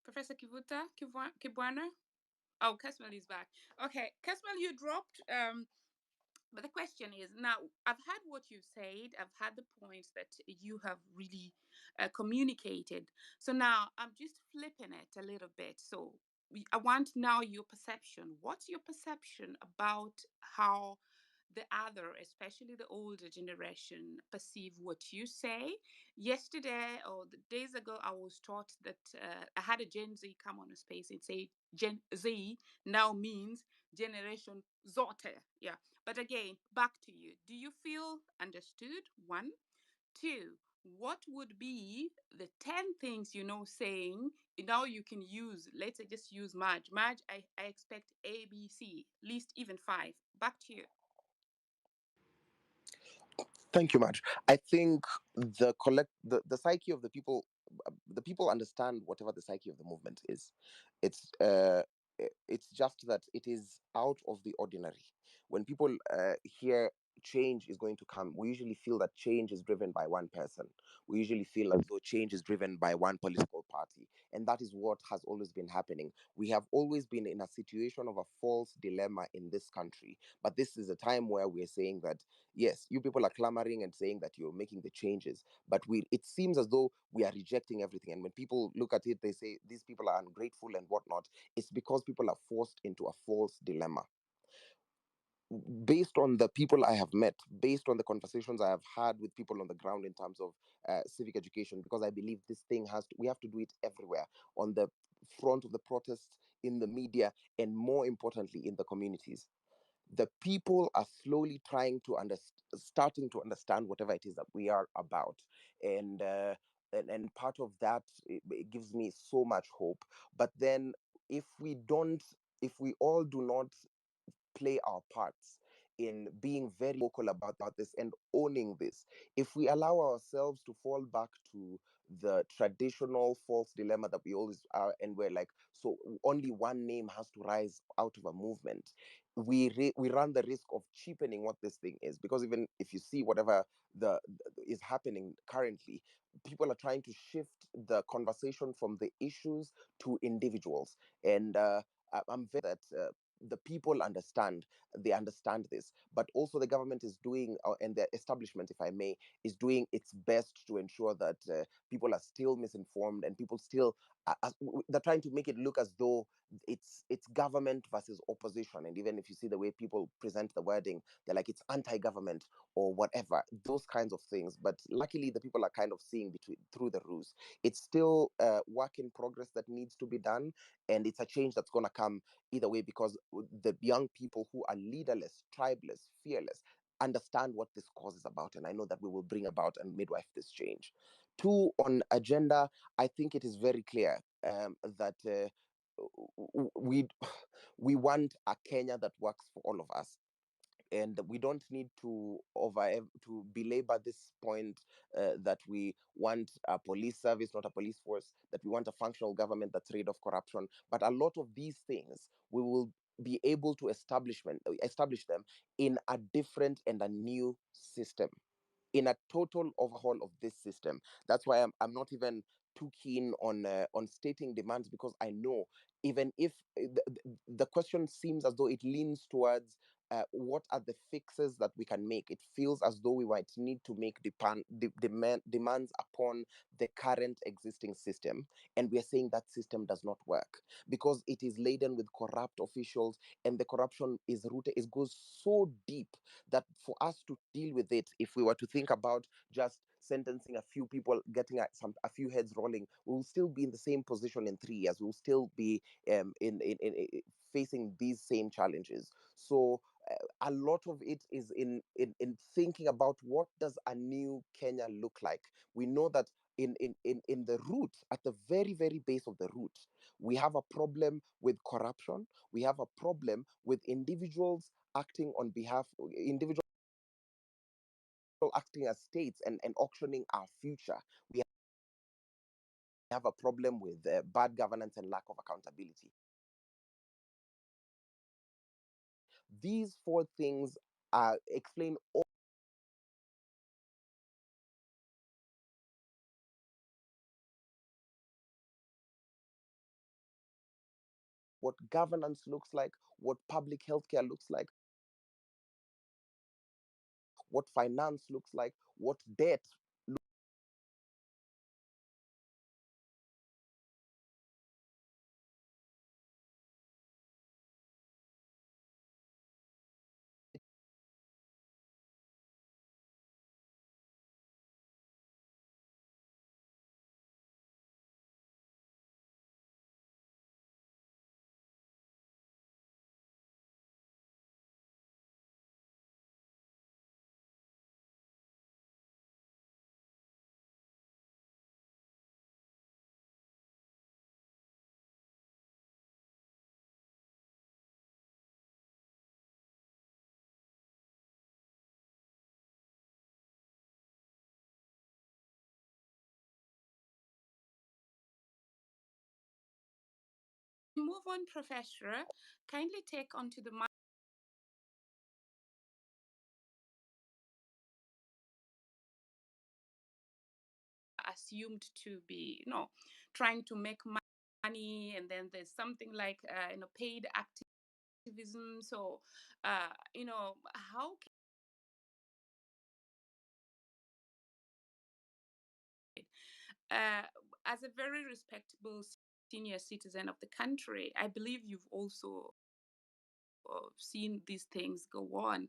Professor Kibwana? Oh, Kasmuel is back. Okay, Kasmuel, you dropped. But the question is now, I've heard what you've said, I've heard the points that you have really communicated. So now I'm just flipping it a little bit. So I want now your perception. What's your perception about how the other, especially the older generation, perceive what you say? Yesterday or the days ago, I was taught that I had a Gen Z come on a space and say Gen Z now means generation Zote. Yeah. But again, back to you. Do you feel understood? One. Two, what would be the 10 things, saying, now you can use, let's say just use Marge. Marge, I expect A, B, C, least even 5. Back to you. Thank you, Madge. I think the psyche of the people understand whatever the psyche of the movement is. It's it's just that it is out of the ordinary. When people hear change is going to come, we usually feel that change is driven by one person. We usually feel as though change is driven by one political party, and that is what has always been happening. We have always been in a situation of a false dilemma in this country, but this is a time where we're saying that yes, you people are clamoring and saying that you're making the changes, but it seems as though we are rejecting everything. And when people look at it, they say these people are ungrateful and whatnot. It's because people are forced into a false dilemma. Based on the people I have met, based on the conversations I have had with people on the ground in terms of civic education, because I believe this thing we have to do it everywhere, on the front of the protests, in the media, and more importantly in the communities. The people are slowly starting to understand whatever it is that we are about, and and part of that, it gives me so much hope. But then, if if we all do not play our parts in being very vocal about this and owning this, if we allow ourselves to fall back to the traditional false dilemma that we always are, and we're like, so only one name has to rise out of a movement, we run the risk of cheapening what this thing is. Because even if you see whatever is happening currently, people are trying to shift the conversation from the issues to individuals. And I'm very that the people understand, they understand this, but also the government is doing, and the establishment, if I may, is doing its best to ensure that people are still misinformed, and people still they're trying to make it look as though it's government versus opposition. And even if you see the way people present the wording, they're like it's anti-government or whatever, those kinds of things. But luckily the people are kind of seeing through the ruse. It's still work in progress that needs to be done, and it's a change that's going to come either way, because the young people who are leaderless, tribeless, fearless, understand what this cause is about. And I know that we will bring about and midwife this change. Two, on agenda, I think it is very clear that we we want a Kenya that works for all of us. And we don't need to belabor this point, that we want a police service, not a police force, that we want a functional government that's rid of corruption. But a lot of these things we will be able to establish them in a different and a new system, in a total overhaul of this system. That's why I'm not even too keen on stating demands, because I know, even if the question seems as though it leans towards what are the fixes that we can make, it feels as though we might need to make demands upon the current existing system. And we are saying that system does not work because it is laden with corrupt officials, and the corruption is rooted, it goes so deep that for us to deal with it, if we were to think about just sentencing a few people, getting a few heads rolling, we will still be in the same position in 3 years. We will still be facing these same challenges. So a lot of it is in thinking about what does a new Kenya look like. We know that in the root, at the very, very base of the root, we have a problem with corruption. We have a problem with individuals acting on behalf, individual acting as states, and auctioning our future. We have a problem with bad governance and lack of accountability. These four things explain what governance looks like, what public healthcare looks like, what finance looks like, what debt move on, Professor, kindly take on to the mic assumed to be, trying to make money, and then there's something like, paid activism. So, how as a very respectable senior citizen of the country, I believe you've also seen these things go on.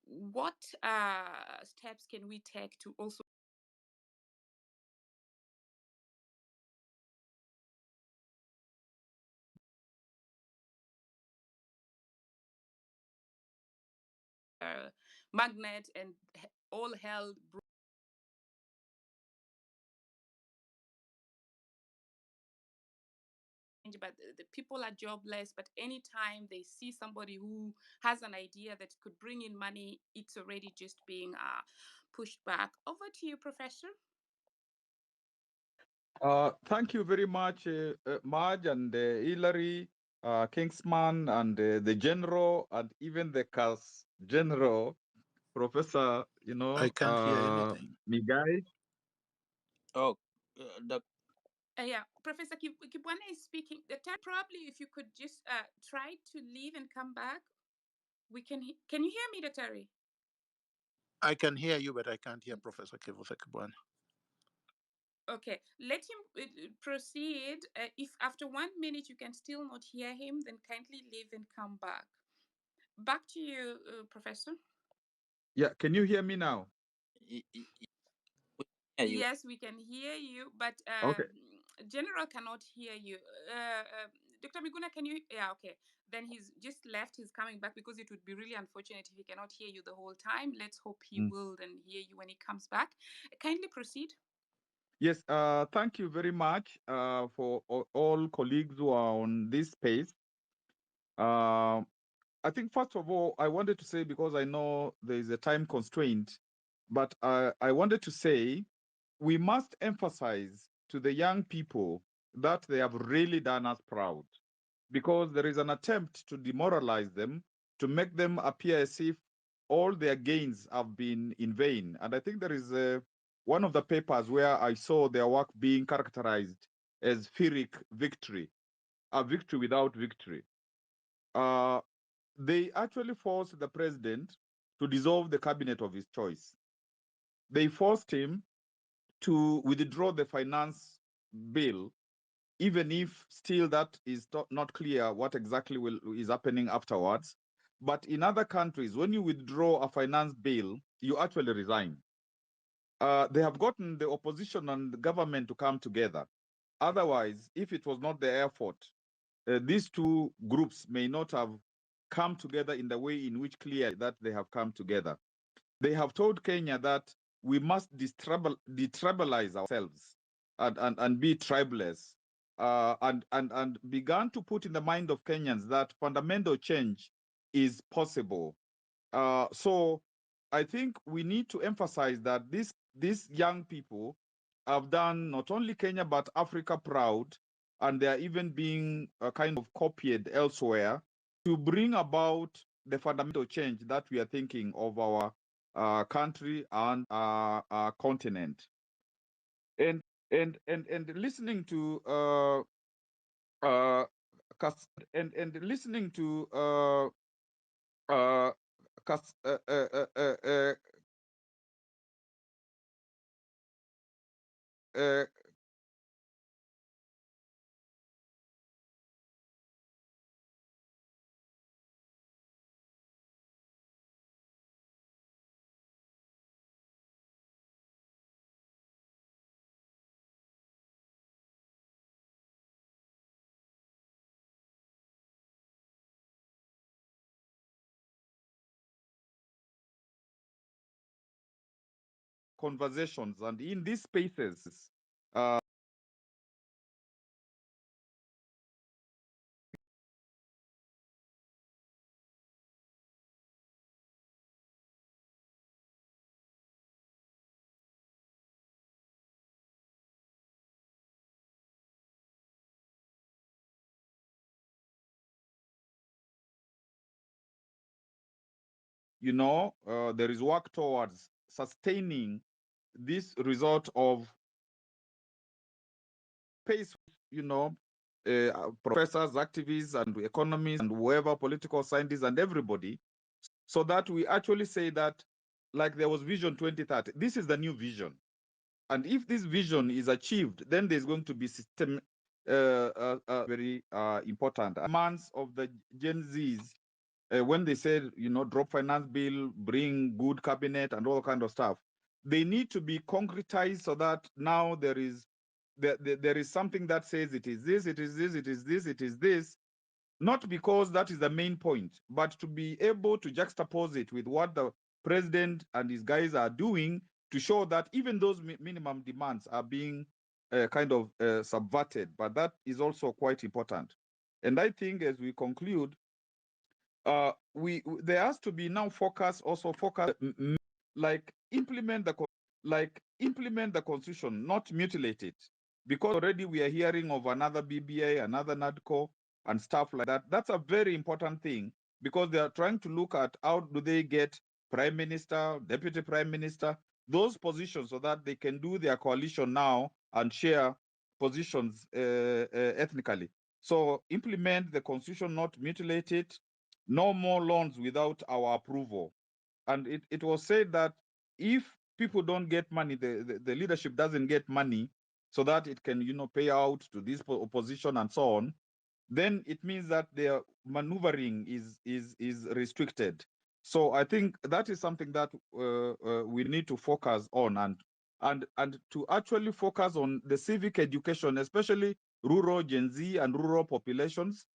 What steps can we take to also magnet and all hell but the people are jobless, but anytime they see somebody who has an idea that could bring in money, it's already just being pushed back. Over to you, Professor. Thank you very much, Marge and Hilary, Kingsman, and the General, and even the CAS General, Professor, I can't hear anything. Migai. Oh, Yeah, Professor Kibwana is speaking. Probably if you could just try to leave and come back. Can you hear me, Datari? I can hear you, but I can't hear Professor Kivutha Kibwana. Okay, let him proceed. If after 1 minute you can still not hear him, then kindly leave and come back. Back to you, Professor. Yeah, can you hear me now? Yes, we can hear you, but Okay. General cannot hear you. Dr. Miguna, can you? Yeah, okay. Then he's just left. He's coming back because it would be really unfortunate if he cannot hear you the whole time. Let's hope he will then hear you when he comes back. Kindly proceed. Yes, thank you very much for all colleagues who are on this space. I think, first of all, I wanted to say, because I know there is a time constraint, but I wanted to say we must emphasize to the young people that they have really done us proud, because there is an attempt to demoralize them, to make them appear as if all their gains have been in vain. And I think there is one of the papers where I saw their work being characterized as Pyrrhic victory, a victory without victory. They actually forced the president to dissolve the cabinet of his choice. They forced him to withdraw the finance bill, even if still that is not clear what exactly is happening afterwards. But in other countries, when you withdraw a finance bill, you actually resign. They have gotten the opposition and the government to come together. Otherwise, if it was not their effort, these two groups may not have come together in the way in which clear that they have come together. They have told Kenya that we must detribalize ourselves and be tribeless, and began to put in the mind of Kenyans that fundamental change is possible. So I think we need to emphasize that these young people have done not only Kenya but Africa proud, and they are even being kind of copied elsewhere to bring about the fundamental change that we are thinking of our country and our continent. And listening to uh, and listening to uh, Kas, uh, conversations, and in these spaces, uh, there is work towards sustaining this result of pace, professors, activists, and economists, and whoever, political scientists, and everybody, so that we actually say that, like there was Vision 2030, this is the new vision. And if this vision is achieved, then there's going to be system very important. Demands of the Gen Zs, when they said, drop finance bill, bring good cabinet, and all kind of stuff, they need to be concretized so that now there is something that says it is this, it is this, it is this, it is this, not because that is the main point, but to be able to juxtapose it with what the president and his guys are doing to show that even those minimum demands are being subverted. But that is also quite important. And I think as we conclude, there has to be now focus, like implement the constitution, not mutilate it, because already we are hearing of another BBA, another NADCO, and stuff like that. That's a very important thing, because they are trying to look at how do they get prime minister, deputy prime minister, those positions, so that they can do their coalition now and share positions ethnically. So implement the constitution, not mutilate it. No more loans without our approval. And it was said that if people don't get money, the leadership doesn't get money so that it can, pay out to this opposition and so on, then it means that their maneuvering is restricted. So I think that is something that we need to focus on, and to actually focus on the civic education, especially rural Gen Z and rural populations.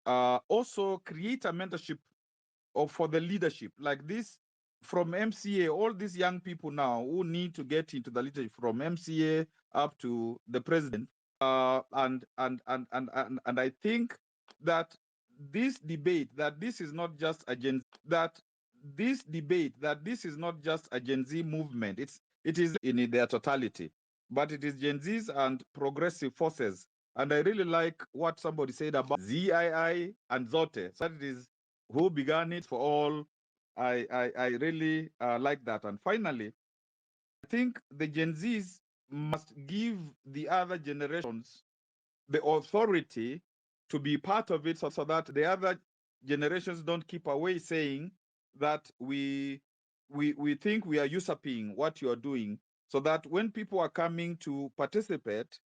Also create a mentorship for the leadership like this from MCA, all these young people now who need to get into the leadership from MCA up to the president. And I think that this debate, that this is not just a Gen Z movement. It is in their totality, but it is Gen Zs and progressive forces. And I really like what somebody said about ZII and Zote. So that it is who began it for all. I really like that. And finally, I think the Gen Zs must give the other generations the authority to be part of it, so that the other generations don't keep away saying that we think we are usurping what you are doing, so that when people are coming to participate,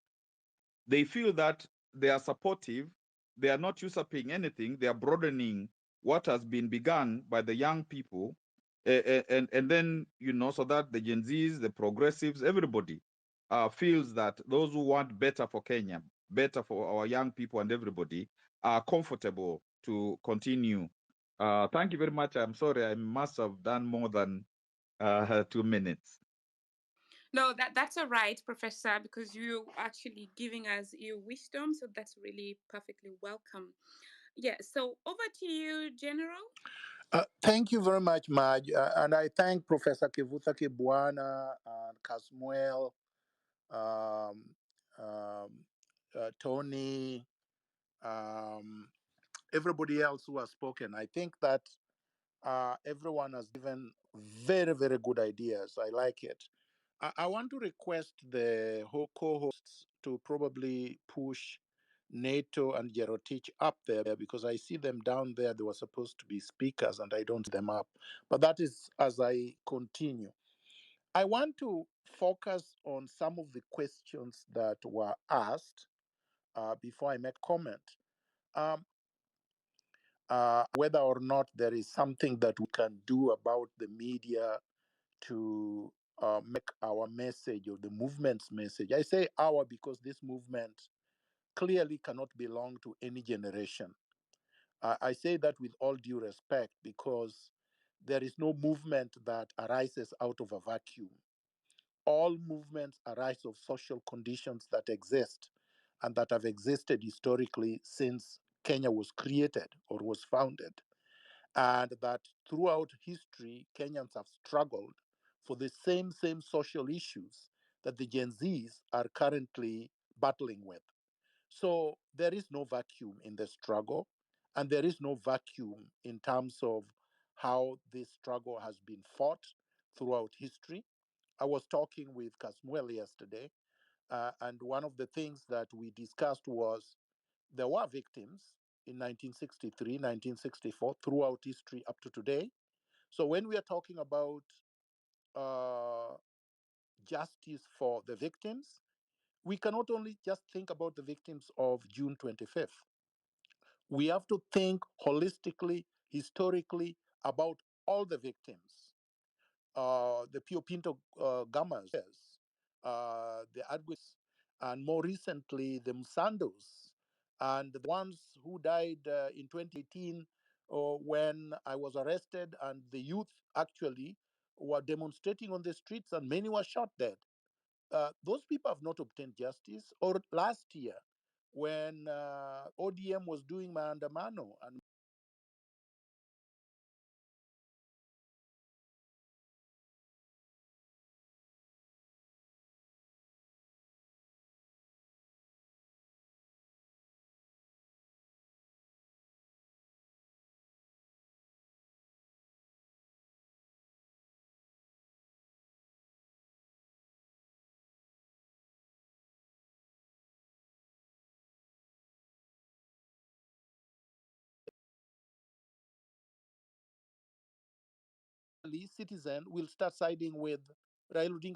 they feel that they are supportive, they are not usurping anything, they are broadening what has been begun by the young people, and then, so that the Gen Zs, the progressives, everybody feels that those who want better for Kenya, better for our young people and everybody, are comfortable to continue. Thank you very much. I'm sorry, I must have done more than 2 minutes. No, that's all right, Professor, because you're actually giving us your wisdom, so that's really perfectly welcome. Yeah, so over to you, General. Thank you very much, Maj. And I thank Professor Kivutha, Kibwana, and Kasmuel, um, um, Tony, everybody else who has spoken. I think that everyone has given very, very good ideas. I like it. I want to request the whole co-hosts to probably push NATO and Jerotich up there, because I see them down there. They were supposed to be speakers and I don't see them up. But that is as I continue. I want to focus on some of the questions that were asked before I make comment. Um, whether or not there is something that we can do about the media to make our message, or the movement's message. I say our because this movement clearly cannot belong to any generation. I say that with all due respect, because there is no movement that arises out of a vacuum. All movements arise of social conditions that exist and that have existed historically since Kenya was created or was founded, and that throughout history, Kenyans have struggled for the same social issues that the Gen Zs are currently battling with. So there is no vacuum in the struggle, and there is no vacuum in terms of how this struggle has been fought throughout history. I was talking with Kasmuel yesterday, and one of the things that we discussed was there were victims in 1963, 1964, throughout history up to today. So when we are talking about justice for the victims, we cannot only just think about the victims of June 25th. We have to think holistically, historically, about all the victims. The Pio Pinto Gamas, the Adguis, and more recently the Musandos, and the ones who died in 2018 when I was arrested, and the youth actually were demonstrating on the streets, and many were shot dead. Those people have not obtained justice. Or last year, when ODM was doing maandamano and Citizen will start siding with Raila Odinga.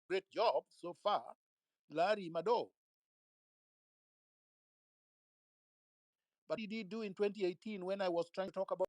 Great job so far, Larry Mado. But he did do in 2018 when I was trying to talk about